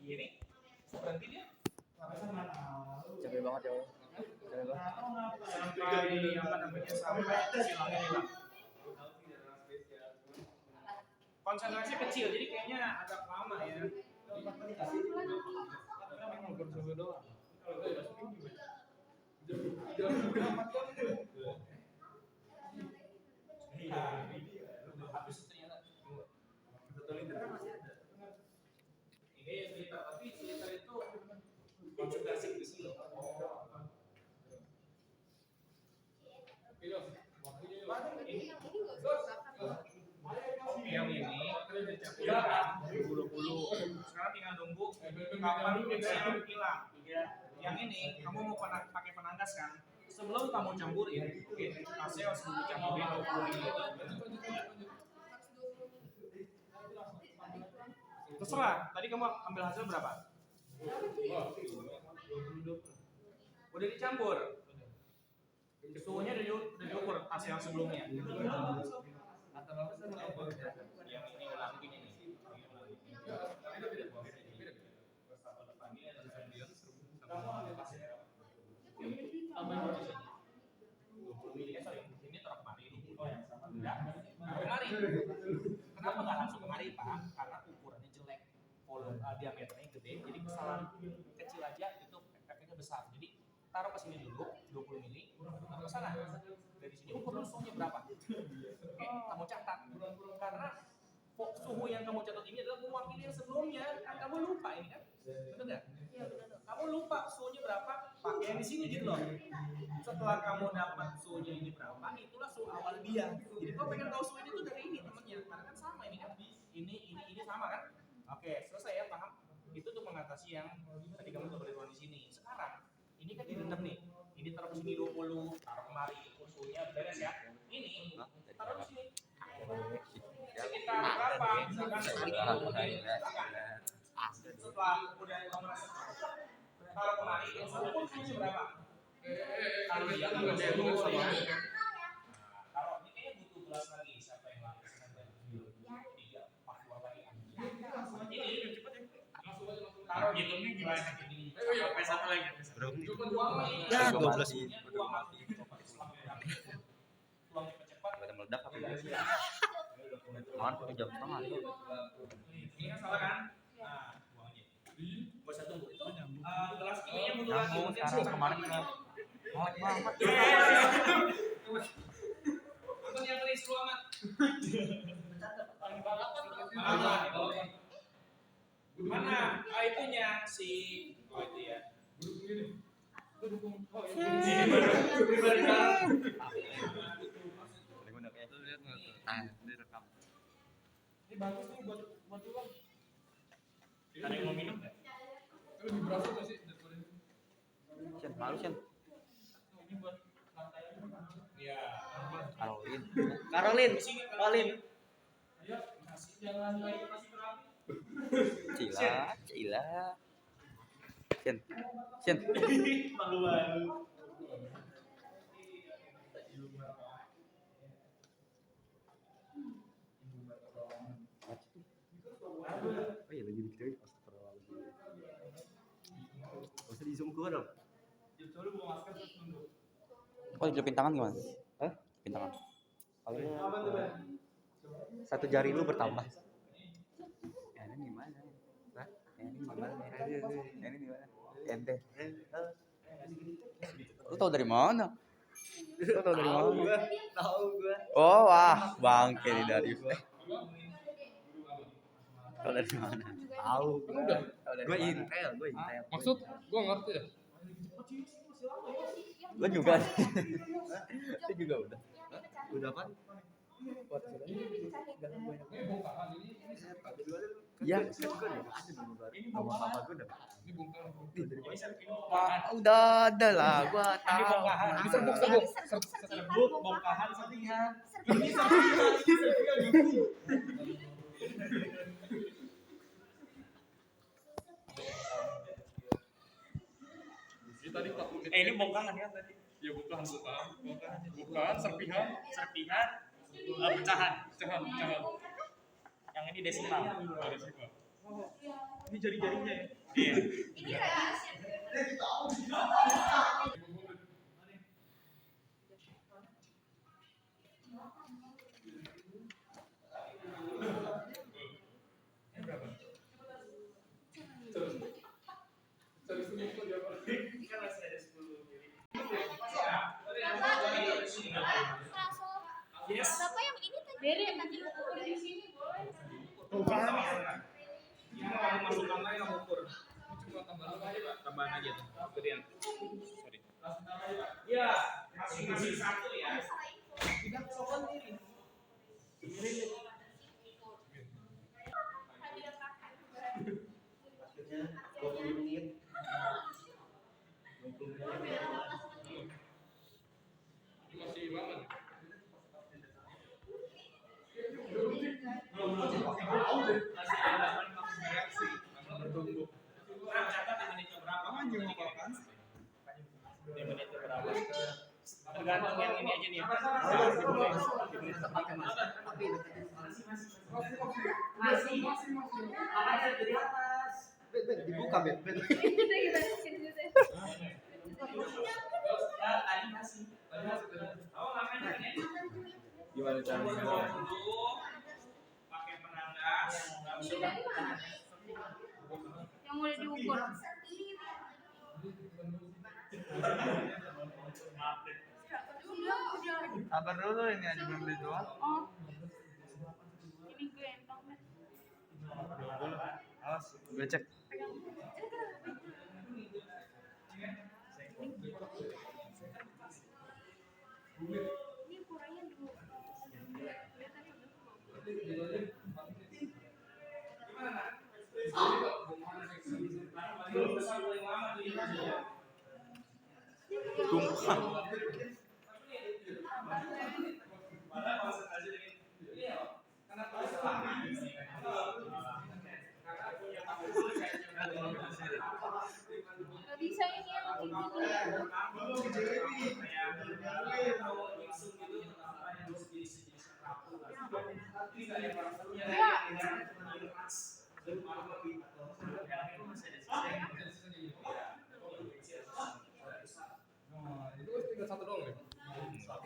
Ini berhenti dia Capek banget ya. Capek banget. sampai apa namanya sampai silangnya hilang. Konsentrasi kecil, jadi kayaknya agak lama ya. Suhu doang. Habis ternyata 1 liter kan masih ada. Ini liter, tapi liter itu konsentrasi di sini. Yang ini dicampur 20. Sekarang tinggal nunggu kapan mixnya hilang. Yang ini kamu mau pakai penangkas kan? Sebelum kamu campurin, oke, kasih harus dicampurin 20 ml. Terserah. Tadi kamu ambil hasil berapa? Udah dicampur. Suhunya udah diukur hasil yang sebelumnya. Yang ini ulang gini nih. Ini taruh kemari. Kemari. Kenapa nggak langsung kemari Pak? Karena ukurannya jelek, volume diameternya gede, jadi kesalahan kecil aja itu efeknya besar. Jadi taruh ke sini dulu 20 mili, taruh ke sana. Dari sini ukur dulu suhunya berapa. Oke, kamu catat. Karena suhu yang kamu catat ini adalah mewakili yang sebelumnya. Kan kamu lupa ini kan? Betul nggak? Iya benar. Kamu lupa suhunya berapa, pakai yang di sini gitu loh. Setelah kamu dapat suhunya ini berapa, itulah suhu awal dia. Jadi kalau pengen tahu suhunya itu dari ini temennya, karena kan sama ini kan. Ini sama kan? Oke, selesai ya, paham? Itu tuh mengatasi yang tadi kamu tuh boleh di sini. Sekarang ini kan direndam nih. Ini taruh di sini 20, taruh kemari, suhunya beres ya. Ini taruh di sini. Sekitar berapa? Misalkan 10. Setelah setelah udah merasa taruh kemari yang satu pun punya berapa? Kalau dia nggak ada dulu sama. Kalau ini kayaknya butuh gelas lagi. Siapa yang langsung nanti? 3, 4 dua lagi. Ini cepet ya. Taruh hitungnya gelas ini. Sampai satu lagi. Ya 12 ini. Tuang cepet-cepet. Udah meledak apa ya? Makan pakai jam setengah. Ini kan salah kan? Nah, buang aja. Gak usah tunggu. Itu gelas ininya butuh lagi. Nyambung sekarang kemarin kan. Molek banget. Amat yang tulis lu amat. Mana? Itunya si itu ya. Direkam. Ini bagus nih buat uang. Ada yang mau minum nggak? Lebih berasa nggak sih daripada ini? Sian, malu Sian. Ini buat lantai aja. Iya. Karolin. Karolin. Karolin. Ayo, masih jangan lagi masih berapi. Cila. Sian. Sian. Malu-malu. Oh iya lagi dikit astagfirullahaladzim. Usah di zoom gua dong. Coba lu bawa masker terus nunduk. Oh jelupin tangan gimana? Hah? Jelupin tangan. Kalau satu jari lu bertambah. Ya ini gimana? Hah? Ya ini gimana? Ya ini gimana? Ente. Lu tau dari mana? Lu tau dari mana? Tahu gua. Oh wah, bangke nih dari. Tau dari mana? Tahu. Udah. Gue intel. Maksud gua ngerti ya. Gue juga. Itu juga udah. Udah apa? Ini bongkahan ini setan. Iya, kan gue udah ada dulu baru. Sama papa gue udah. Ini bongkahan. Udah ada lah, gue tahu. Ini serbuk. Serbuk, bongkahan, serpihan. Ini tadi 4 menit. Ini bongkahan ya tadi. Ya bongkahan. Bongkahan, serpihan, Pecahan. pecahan. Yang ini desimal. Ada sih, Pak. Ini jari-jarinya ya. Iya. Ini rahasia. Cari seminggu dia Pak. Kan masih ada 10 jadi. Yes. Bapak yang ini tadi. Bere tadi ukur di sini boleh. Ini mau kamu masukkan lagi kamu ukur. Cuma tambahan aja, Pak. Tambahan aja tuh. Gedean. Sorry. Iya, masing-masing satu ya. Tidak sopan ini. Maksudnya 20 menit. 20 menit. Masih lama nih. Masih ada reaksi. Bertumbuh. Nah, catat di menit berapa? Di menit berapa? Tergantung yang ini aja nih. Di menit tepatnya mas. Masih. Makanya dari atas. Dibuka, Bet. Kita gimana sih dulu deh. Tadi masih. Oh, makanya ini. Gimana caranya? Dulu pakai penandas. Yang udah diukur. Udah. Sabar dulu ini aja belum dijual. Oh. Ini gue entong deh. Awas, gue cek. Ini ukurannya dulu. Tumpah. Bisa ya Pak. Serunya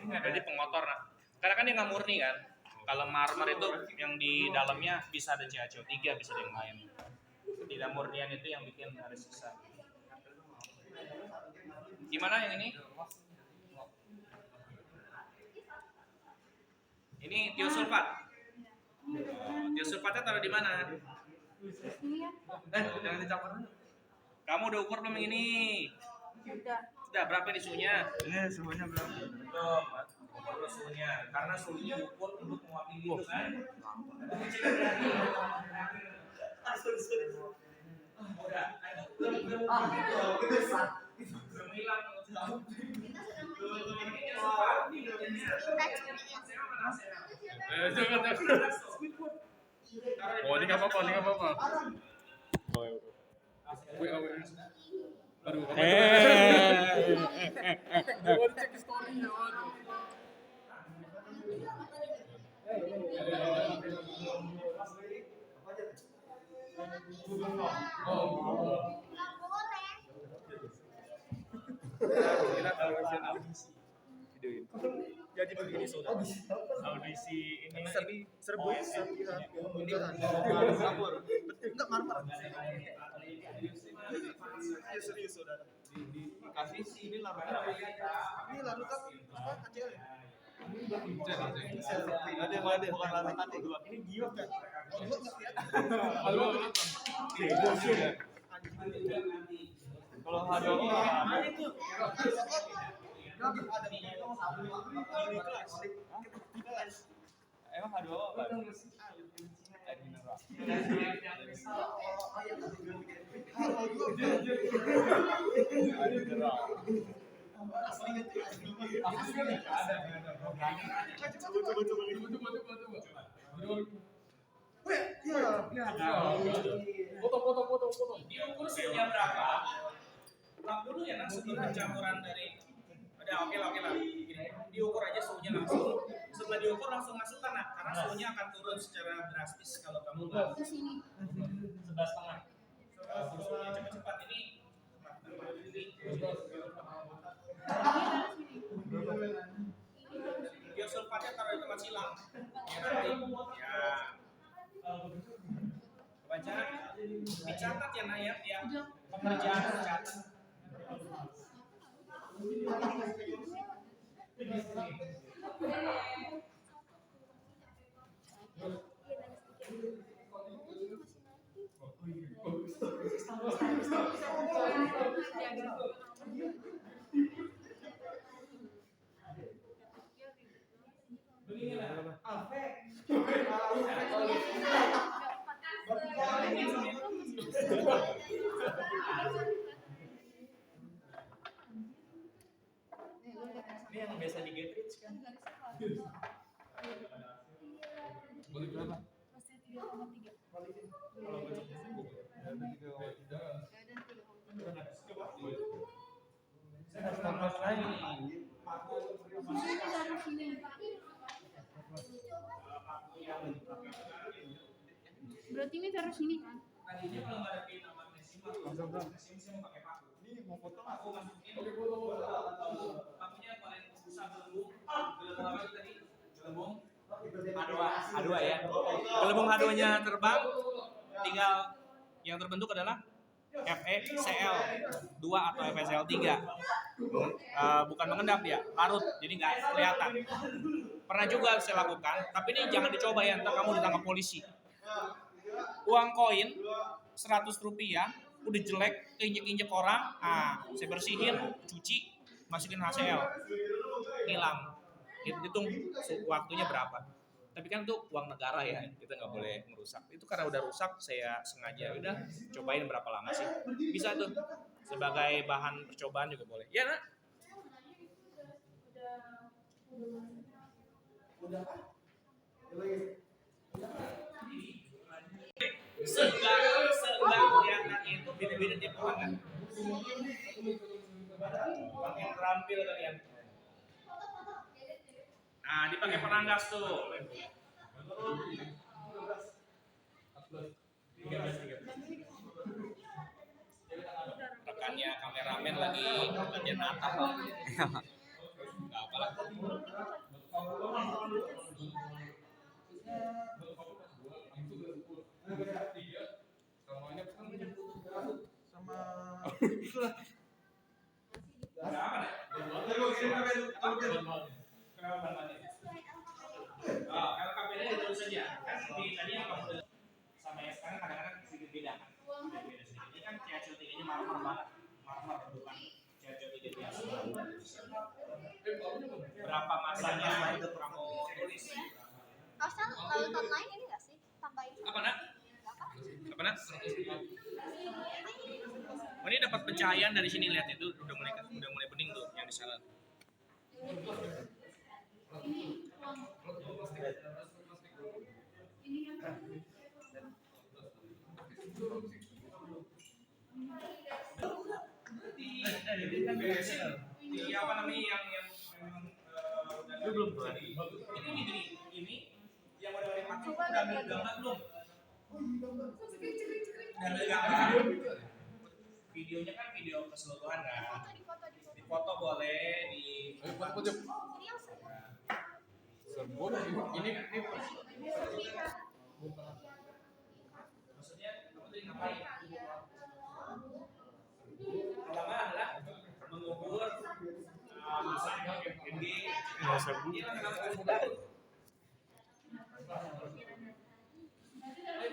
Iya. Berarti pengotor. Nah, karena kan dia nggak murni kan. Kalau marmer itu yang di dalamnya bisa ada CaCO3, bisa ada yang lain. Ketidakmurnian itu yang bikin ada sisa. Gimana yang ini? Ini tiosulfat. Tiosulfatnya taruh di mana? Ini ya. Jangan dicampur. Kamu udah ukur belum yang ini? Udah. Udah berapa nih suhunya? Ini semuanya berapa? Belum. Ukur suhunya. Karena suhunya diukur untuk mewakili itu kan. Udah. Belum hilang. Oh, ini nggak apa-apa, ini nggak apa-apa. Aduh, cek story-nya, waduh. Kita taruh audisi. Videoin. Jadi begini saudara. Audisi ini Serbu Oh, ini dapur. Enggak marmer. Serius saudara. dikasih ini larut. Ini lalu kan apa kecil ya? Ada bukan larut tadi. Ini giok kan? Giok nggak kelihatan. Halo. Kalau halo Mana itu? Ada ini kelas. emang halo apa? Air mineral. Air mineral. Diukur suhunya berapa? 40 ya, sebelum pencampuran dari udah oke lah. Gini, diukur aja suhunya langsung. Setelah diukur langsung masukkan nah, karena suhunya akan turun secara drastis kalau kamu nggak 11,5. Suhunya cepat-cepat ini. Biosulfatnya taruh di tempat silang. Ya nanti ya baca dicatat ya Nayat ya. Pengerjaan dicatat. Ini yang biasa di Getrich kan? Boleh berapa? Masih 3,3. Saya harus tambah lagi. Ini taruh sini. Berarti ini taruh sini kan? Tadinya kalau nggak ada pin sama magnesium saya mau pakai paku. Ini mau foto Aku masukin. Pakunya paling susah gelembung. Gelembung apa itu tadi? Gelembung H2 ya. Gelembung H2-nya terbang, tinggal yang terbentuk adalah FeCl 2 atau FeCl 3. Bukan mengendap ya, larut, jadi nggak kelihatan. Pernah juga saya lakukan, tapi ini jangan dicoba ya, ntar kamu ditangkap polisi. Uang koin 100 rupiah, udah jelek, keinjek-injek orang, saya bersihin, cuci, masukin HCl, hilang. Hitung waktunya berapa. Tapi kan itu uang negara ya, kita nggak boleh merusak. Itu karena udah rusak, saya sengaja udah cobain berapa lama sih. Bisa tuh, sebagai bahan percobaan juga boleh. Ya nak? Seenggak kelihatannya itu beda-beda tiap orang kan. Makin terampil kalian. Nah, dipakai peranggas tuh. Rekannya kameramen lagi latihan natap. Nggak apa lah. Sama itulah. LKPD itu saja. Kan tadi yang kamu sama yang sekarang kadang-kadang sedikit beda kan. Beda sedikit. Ini kan CHO3-nya marmer banget. Marmer bukan CHO3 biasa. Berapa masanya itu kamu tulis? Harusnya lalu tahun lain ini nggak sih tambahin? Apa nak? Apa nak? Oh, ini dapat pencahayaan dari sini, lihat itu udah mulai bening tuh yang di sana. Di apa namanya yang belum tadi. Ini yang udah dari pakai udah ambil gambar belum? Dan gambar. Videonya kan video keseluruhan kan. Di foto boleh di ini maksudnya kamu tadi ngapain? Pertama adalah mengukur masa MG. Ini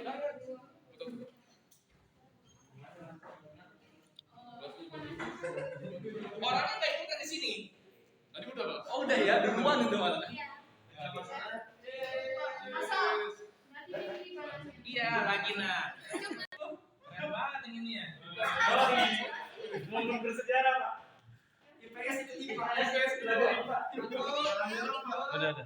kan orangnya nggak ikutan di sini. Tadi udah Pak. Oh udah ya, duluan udah malah. Iya lagi nak. Keren banget ini ya. Ngomong bersejarah Pak. IPS itu IPS sudah ada Pak. Ada.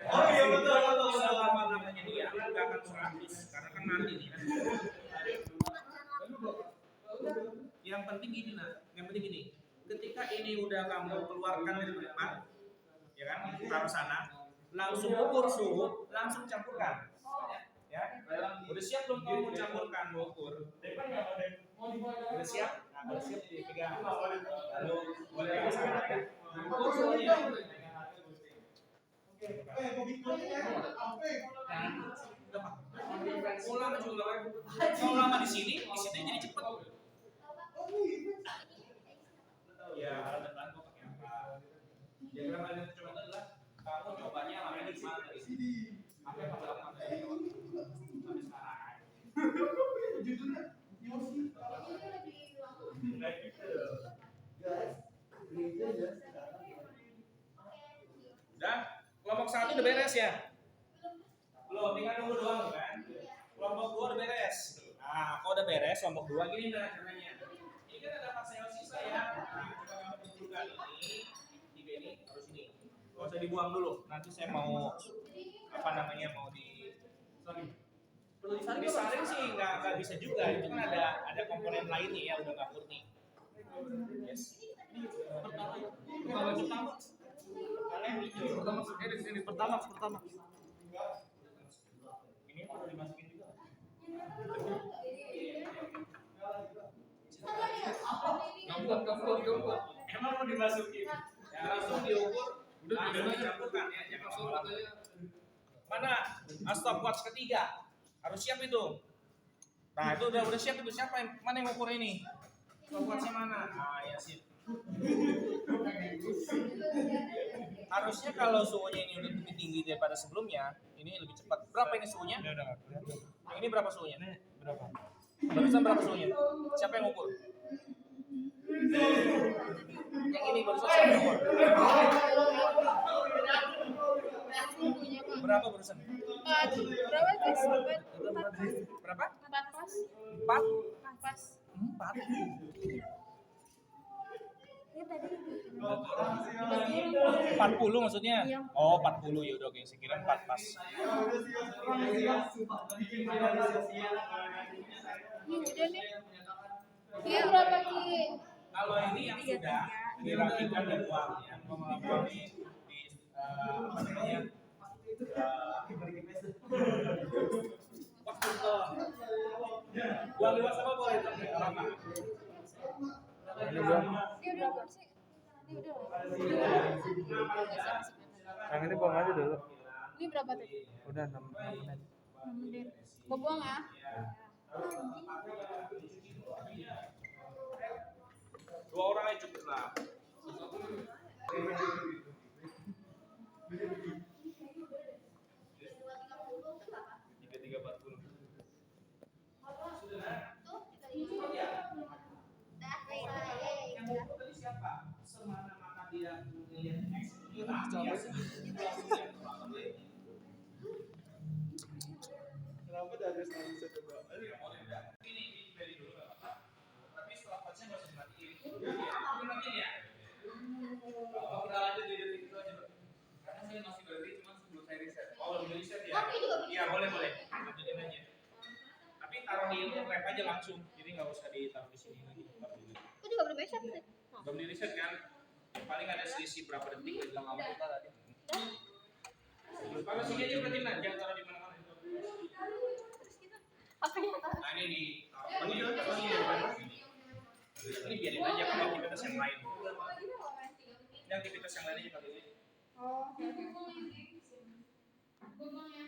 Oh iya betul. Selama namanya dia nggak akan 100 karena kan nanti nih kan. Yang penting gini ketika ini udah kamu keluarkan dari depan, ya kan, taruh sana, langsung ukur suhu, langsung campurkan, ya. Udah siap belum kamu campurkan, ukur. Udah siap, nah udah siap dipegang. Lalu boleh ke sana ya. Ukur suhunya. Kalau lama di sini jadi cepet. Ya, alat dan kok pakai apa? Diagram yang kita coba adalah kamu cobanya lama di mana dari sini? Apa yang kamu lakukan dari sampai sekarang? Jujurnya, Yosi. Dan kelompok 1 udah beres ya? Belum, tinggal nunggu doang kan? Kelompok 2 udah beres. Nah, kalau udah beres, kelompok 2 gini nah caranya. Ini kan ada pasel sisa ya. Nah, coba kamu kumpulkan ini, 3 ini harus ini. Gak usah dibuang dulu. Nanti saya mau mau disaring sih nggak bisa juga. Itu kan ada komponen lainnya ya, udah nggak murni. Yes. Pertama. Ini perlu dimasukin juga. Gampang. Emang mau dimasukin? Ya langsung diukur. Udah dicampurkan ya, jangan lama. Mana? Stopwatch ketiga. Harus siap itu. Nah, itu udah siap itu. Siapa yang mana yang ngukur ini? Stopwatchnya mana? Ah, ya sip. Harusnya kalau suhunya ini udah lebih tinggi daripada sebelumnya, ini lebih cepat. Berapa ini suhunya? Yang ini berapa suhunya? Berapa? Barusan berapa suhunya? Siapa yang ngukur? Yang ini barusan siapa yang ngukur? berapa barusan? Berapa guys? Empat pas. Berapa? 4 pas. 4? 4 pas. 4. Ya tadi 40 maksudnya? Iya. Oh, 40 ya udah oke, saya kira 4 pas. Ini udah nih. Iya berapa Ki? Kalau ini yang sudah dirapikan dan buang ya. Buang di apa namanya? Waktu ke buang lewat sama boleh tapi apa? Ini gua. Dia udah apa sih? Ini udah. Yang ini buang aja dulu. Ini berapa tadi? Udah 6 menit. 6 menit. Gua buang ya. Dua orang aja cukup lah. Tiga 40. Yang tadi siapa? Semana mata dia melihat Kenapa dari sana bisa coba? ini dari dulu nggak apa-apa. Tapi setelah pasnya nggak usah dimatiin. Ini matiin ya. Oh, kita lanjut di detik itu aja, Bang. Karena saya masih berhenti cuma sebelum saya riset. Oh, belum riset ya? Iya, boleh. Lanjutin aja. Tapi taruh di ini rep aja langsung. Jadi nggak usah ditaruh di sini lagi. Aku juga belum bisa sih. Belum di riset kan? Paling ada selisih berapa detik dari lama kita tadi. Kalau sini aja berarti nah, jangan taruh di mana-mana. Apa yang Nah, ini di ini biarin aja kalau aktivitas yang lain. Ini aktivitas yang lain aja pakai ini.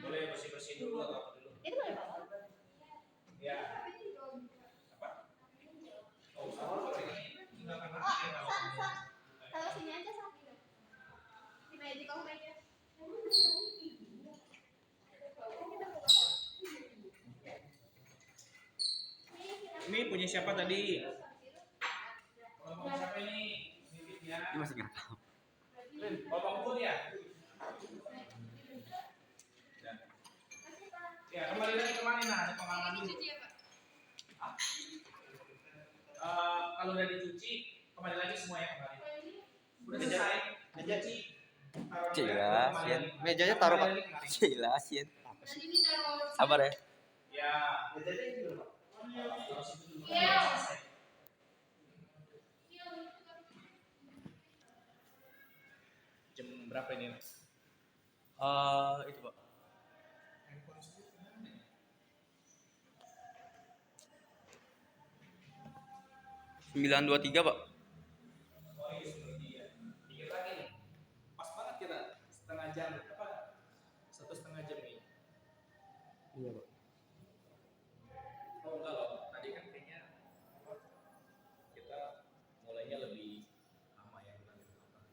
Boleh bersih-bersih dulu atau apa dulu? itu boleh bawa? Ya. Apa? Oh, sama ini tinggalkan Oh, aja. taruh sini aja Sa. Di meja di kolong meja. Ini punya siapa tadi? Kelompok siapa ini? Nitipnya. Ini masih ngerekam. Kelompok pun ya? Ya, kembali lagi kemana nah? Ada pengalaman dulu. Kalau udah dicuci, kembali lagi semua ya kembali. Udah selesai, dicuci. Cila, Sian. Mejanya taruh Pak. Cila, Sian. Sabar ya. Ya. Jam berapa ini? Itu Pak. 9:23 Pak. Oh iya, dia. Dikit lagi nih. Pas banget kita setengah jam apa? 1,5 jam nih. Iya, Pak. Oh enggak loh, tadi kan kayaknya apa, kita mulainya lebih lama ya bukan lebih lama.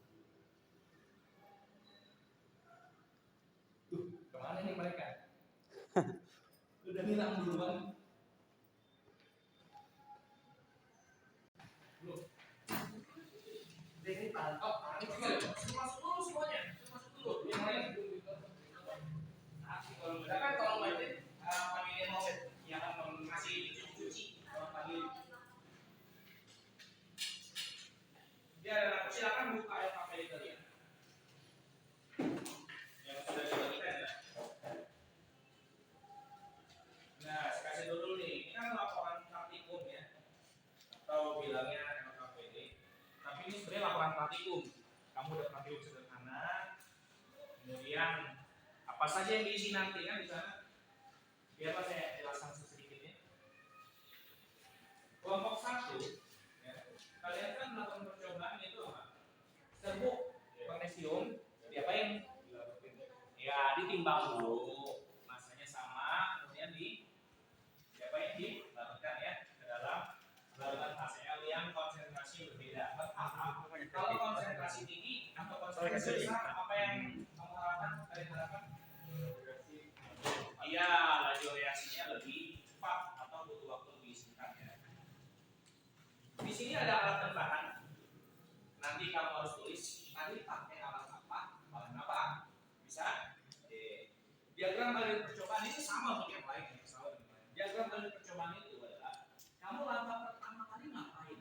Kemana nih mereka? Udah hilang duluan. Belum. Oh, ini juga masuk dulu semuanya, masuk dulu. Yang lain belum. Nah, kalau banyak panggilin Mobet yang masih cuci, kalau panggil. Ya, silakan buka LKP kalian. Yang sudah dibagikan ya. Nah, kasih dulu nih. Ini kan laporan praktikum ya. Atau bilangnya LKPD. Tapi ini sebenarnya laporan praktikum. Kamu udah praktikum sederhana. Kemudian apa saja yang diisi nanti kan di sana. Biarlah saya jelaskan sedikitnya. Kelompok 1 ya. Kalian kan melakukan percobaan itu apa? Serbuk magnesium diapain? Ya, ditimbang dulu. Masanya sama, kemudian diapain? Dilarutkan ya ke dalam larutan HCl yang konsentrasi berbeda. Kalau konsentrasi tinggi atau konsentrasi besar, apa yang kamu harapkan? Kalian harapkan? Iya, laju reaksinya lebih cepat atau butuh waktu lebih singkat ya. Di sini ada alat tambahan. Nanti kamu harus tulis tadi pakai alat apa, bahan apa. Bisa? Diagram kalian percobaan itu sama untuk yang lain ya, sama dengan yang lain. Diagram kalian percobaan itu adalah kamu langkah pertama kali ngapain?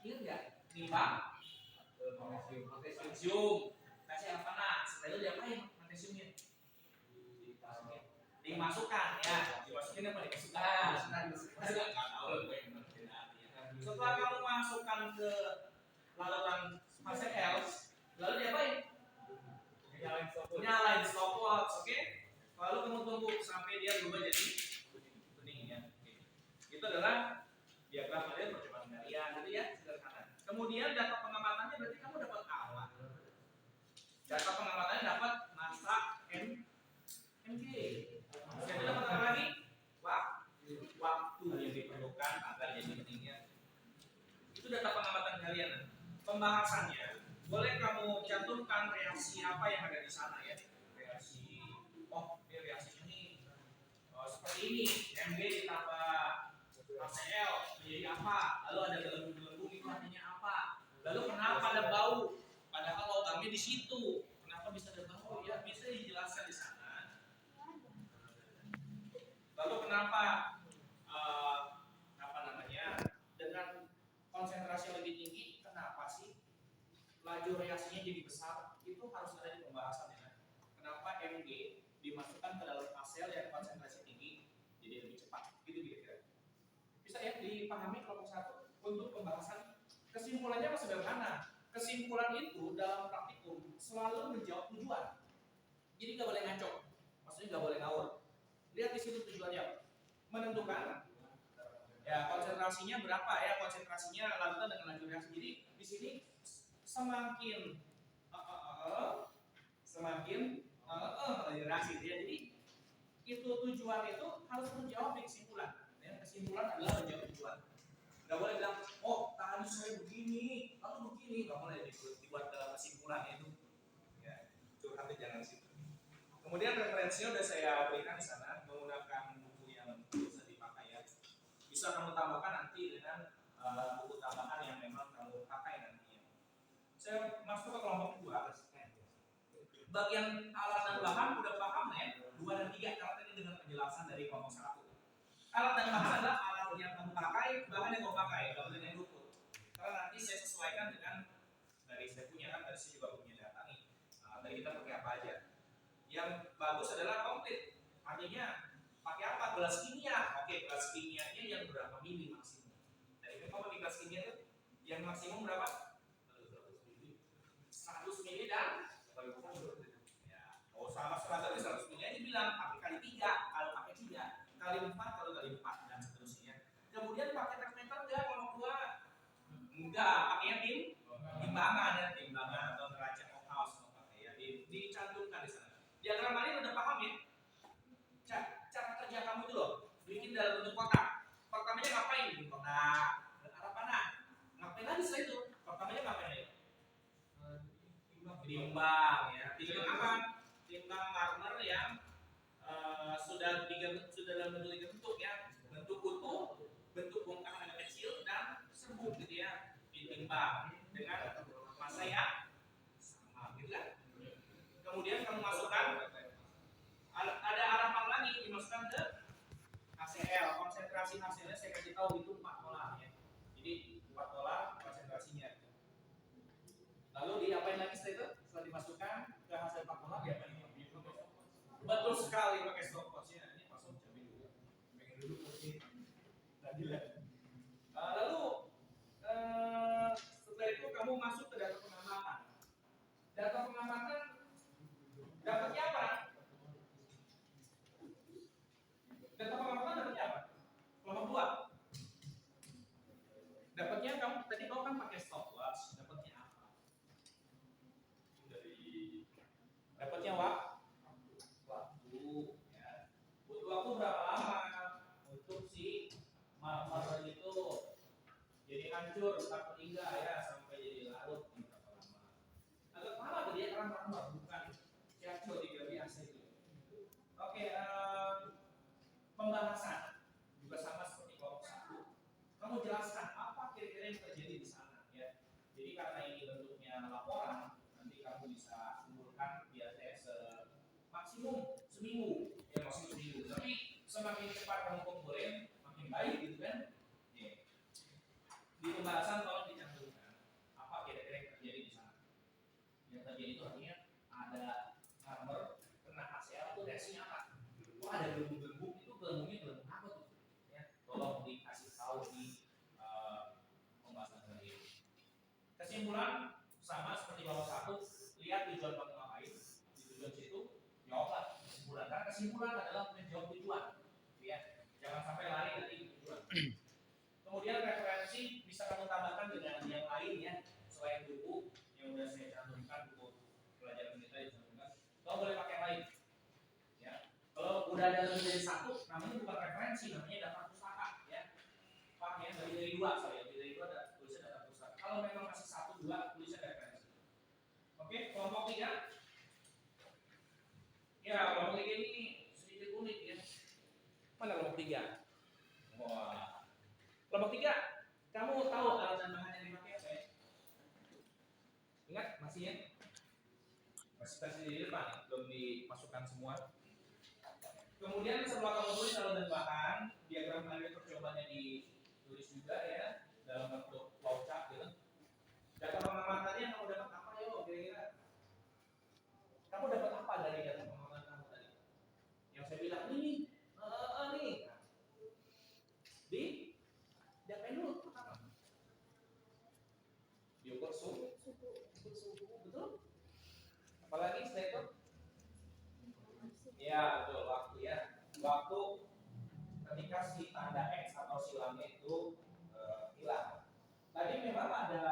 Ingat nggak? Nimbang magnesium. Kasih air panas. Setelah itu diapain magnesiumnya? Dimasukkan ya. Dimasukin apa? Dimasukkan. Nggak tahu gue yang ngerti artinya. Setelah kamu masukkan ke larutan HCl, lalu diapain? Nyalain stopwatch, oke? Lalu kamu tunggu sampai dia berubah jadi kuning ya. Itu adalah diagram kalian percobaan kalian, gitu ya, sederhana. Kemudian data pengamatannya berarti kamu dapat apa? Data pengamatannya dapat massa mg. Jadi dapat apa lagi? Waktu yang diperlukan agar jadi kuningnya. Itu data pengamatan kalian. Pembahasannya boleh kamu cantumkan reaksi apa yang ada di sana ya. Reaksi, ini reaksinya nih seperti ini, Mg ditambah HCl menjadi apa? Lalu ada gelembung-gelembung itu artinya apa? Lalu kenapa ada bau? Padahal logamnya di situ. Kenapa bisa ada bau? Ya bisa dijelaskan di sana. Lalu kenapa dengan konsentrasi yang lebih tinggi, kenapa sih laju reaksinya jadi besar? Itu harus ada di pembahasan ya. Kenapa Mg dimasukkan ke dalam HCl yang konsentrasi tinggi jadi lebih cepat? Gitu kira-kira. Bisa ya dipahami kelompok 1 untuk pembahasan. Kesimpulannya masih sederhana. Kesimpulan itu dalam praktikum selalu menjawab tujuan. Jadi nggak boleh ngaco, maksudnya nggak boleh ngawur. Lihat di situ tujuannya, menentukan ya konsentrasinya berapa ya, konsentrasinya lanjutan dengan laju reaksi. Jadi di sini semakin laju reaksi ya. Jadi itu tujuan itu harus menjawab di kesimpulan. Ya, kesimpulan adalah menjawab tujuan. Nggak boleh bilang, oh tadi saya begini, lalu begini, nggak boleh dibuat dalam kesimpulan itu. Ya, curhatnya jangan situ. Kemudian referensinya udah saya berikan di sana menggunakan buku yang bisa dipakai ya. Bisa kamu tambahkan nanti dengan buku tambahan yang memang kamu pakai nantinya. Saya masuk ke kelompok 2. Bagian alat dan bahan udah paham ya? 2 dan 3 karena tadi dengan penjelasan dari kelompok 1. Alat dan bahan adalah alat yang kamu pakai, bahan yang kamu pakai, nggak boleh yang luput. Karena nanti saya sesuaikan dengan dari saya punya kan, dari saya juga punya data nih. Dari kita pakai apa aja? Yang bagus adalah komplit. Artinya pakai apa? Gelas kimia. Oke, gelas kimianya yang berapa mili maksimum? Dari kamu pakai gelas kimia itu yang maksimum berapa? 100 mili dan ya, oh sama standar 100 mili aja bilang pakai kali 3, kalau pakai 3 kali 4, kalau kali 4 dan seterusnya. Kemudian pakai termometer enggak kelompok 2? Enggak, pakainya timbangan atau neraca Ockhaus pakai ya. Dicantumkan di sana. Diagram kalian udah paham ya? Cara kerja kamu itu loh, bikin dalam bentuk kotak. Pertamanya ngapain? Bikin kotak. Arah mana? Ngapain lagi setelah itu? Pertamanya ngapain ya? Timbang ya. Timbang apa? Timbang marmer yang sudah dalam bentuk ya. Bentuk utuh, bentuk bongkahan agak kecil dan serbuk gitu ya. Ditimbang dengan massa yang sama gitu kan. Kemudian kamu masukkan ada harapan lagi dimasukkan ke HCl. Konsentrasi HCl-nya saya kasih tahu itu 4 molar ya. Jadi 4 molar konsentrasinya. Lalu diapain lagi setelah itu? Setelah dimasukkan ke HCl 4 molar diapain? Betul sekali pakai stopwatch-nya. Ini masuk jamin dulu. Pengen dulu kursi. Tadi lah. Lalu setelah itu kamu masuk ke data pengamatan. Data pengamatan dapatnya apa? Data pengamatan dapatnya apa? Kelompok 2. Dapatnya kamu tadi kan pakai stopwatch. Dapatnya apa? Dapatnya waktu ya. Butuh waktu berapa lama untuk si marmer itu jadi hancur tak terhingga ya sampai jadi larut berapa lama? Agak lama tuh dia karena marmer bukan hancur tidak biasa itu. Oke, pembahasan juga sama seperti kelompok 1. Kamu jelaskan apa kira-kira yang terjadi di sana ya. Jadi karena ini bentuknya laporan, nanti kamu bisa kumpulkan biasanya semaksimum seminggu, ya maksudnya seminggu. Tapi semakin cepat kamu kumpulin, makin baik gitu kan. Ya. Di pembahasan tolong dicantumkan apa kira-kira yang terjadi di sana. Yang terjadi itu artinya ada hammer kena HCl itu reaksinya apa? Oh ada gelembung-gelembung, itu gelembungnya gelembung apa tuh? Ya, tolong dikasih tahu di pembahasan tadi. Kesimpulan sama seperti bawah satu, lihat tujuan kamu ngapain, di tujuan situ jawablah kesimpulan. Karena kesimpulan adalah menjawab tujuan, ya. Jangan sampai lari dari tujuan. Kemudian referensi bisa kamu tambahkan dengan yang lain ya, selain buku yang sudah saya cantumkan, buku pelajaran kita dicantumkan. Kamu boleh pakai yang lain, ya. Kalau udah ada lebih dari satu, namanya bukan referensi, namanya daftar pustaka, ya. Pak ya, lebih dari dua, lebih dari dua ada tulisan daftar pustaka. Kalau memang masih satu dua, tulisan referensi. Oke, kelompok 3. Ya, kelompok 3 ini sedikit unik ya. Mana kelompok 3? Wah. Kelompok 3, kamu tahu alat dan bahan yang dipakai apa ya? Ingat masih ya? Masih versi di depan, belum dimasukkan semua. Kemudian setelah kamu tulis alat dan bahan, diagram hari percobaannya ditulis juga ya dalam bentuk flowchart gitu. Data pengamatannya kamu dapat apa yo kira-kira? Kamu dapat apa dari data pengamatan kamu tadi? Yang saya bilang ini, nih. Di diapain dulu pertama? Diukur suhu, betul? Apalagi setelah itu? Ya betul, waktu ya. Waktu ketika si tanda X atau silangnya itu hilang. Tadi memang ada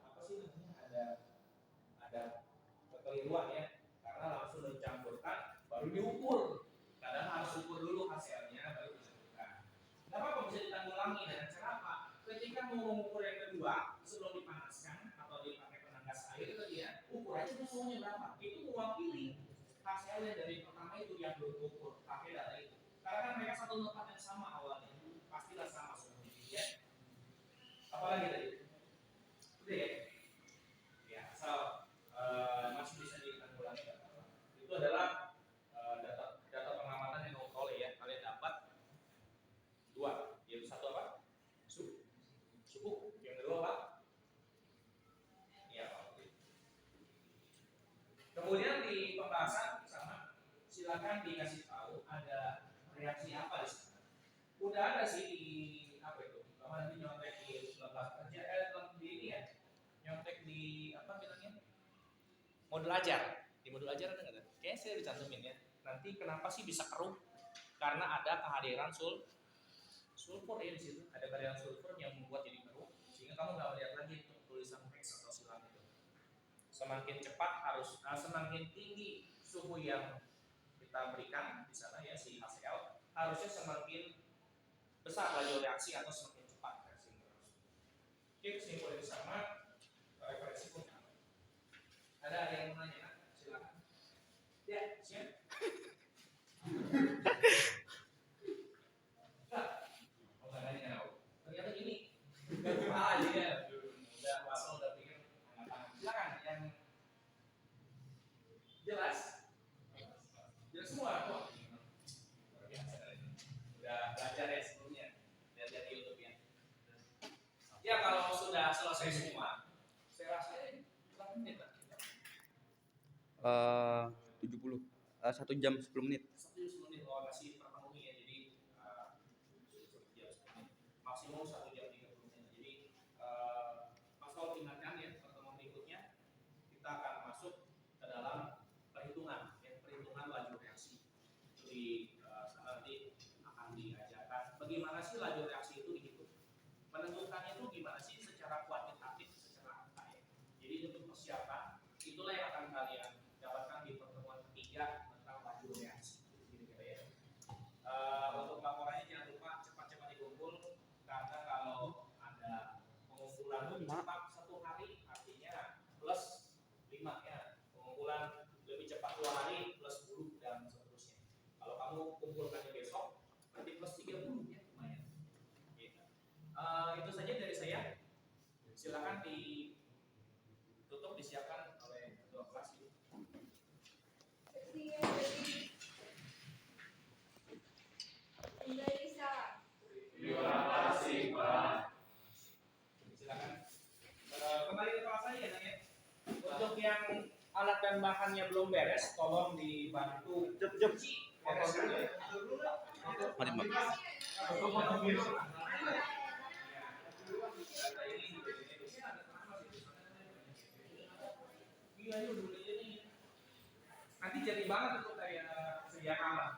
apa sih namanya? Ada kekeliruan ya, karena langsung dicampurkan baru diukur. Kadang harus ukur dulu hasilnya baru dicampurkan. Tidak apa-apa, bisa ditanggulangi dengan cara apa? Ketika mau mengukur yang kedua sebelum dipanaskan atau dipakai penanggas air tadi ya, ukur aja suhunya berapa. Itu mewakili hasilnya dari pertama itu yang belum ukur, pakai data itu. Karena kan mereka satu tempat yang sama awalnya, pastilah sama suhunya ya. Apalagi tadi? Udah ya? Ya, asal masih bisa ditanggulangi. Itu adalah data pengamatan yang kamu peroleh ya. Kalian dapat dua, yaitu satu apa? Suhu. Yang kedua apa? Ya, oke. Kemudian di pembahasan sama, silakan dikasih tahu ada reaksi apa di sana. Udah ada sih di apa itu? Kamu nanti nyontek di lembaga kerja di ini ya. Nyontek di apa bilangnya? Modul ajar. Di modul ajar ada nggak? Kayaknya saya dicantumin ya. Nanti kenapa sih bisa keruh? Karena ada kehadiran sulfur ya di situ. Ada kehadiran sulfur yang membuat jadi keruh, sehingga kamu nggak melihat lagi tulisan X atau silang itu. Semakin cepat semakin tinggi suhu yang kita berikan di sana ya si HCl, harusnya semakin besar laju reaksi atau semakin cepat reaksi terus. Oke, kesimpulan sama referensi pun sama. Ada yang mau nanya? Silakan. Ya, siap. Ternyata gini, nggak lupa aja ya. Udah pasal udah pikir silakan yang jelas semua kok. Udah belajar ya sebelumnya, lihat di YouTube ya. Ya kalau sudah selesai semua, saya rasa berapa menit lah? 70. 1 jam 10 menit. 10 menit masih terpenuhi ya, jadi maksimum 1 jam 30 menit. Jadi Mas Paul ingatkan ya, pertemuan berikutnya kita akan masuk ke dalam perhitungan laju reaksi. Di sana nanti akan diajarkan bagaimana sih laju reaksi itu dihitung. Menentukannya itu gimana sih secara kuantitatif, secara angka ya. Jadi untuk persiapan itulah yang akan kalian dapatkan di pertemuan ketiga tentang laju reaksi. Gitu ya. Untuk laporannya jangan lupa cepat-cepat dikumpul, karena kalau ada pengumpulan lebih cepat 1 hari artinya plus 5 ya. Pengumpulan lebih cepat 2 hari plus 10 dan seterusnya. Kalau kamu kumpulkannya besok berarti plus 30 ya, lumayan. Gitu. Itu saja dari saya. Silakan ditutup, disiapkan oleh ketua kelas. alat dan bahannya belum beres, tolong dibantu cuci foto dulu ya. Mari, Mbak. Nanti jadi banget itu kayak sediaan alam.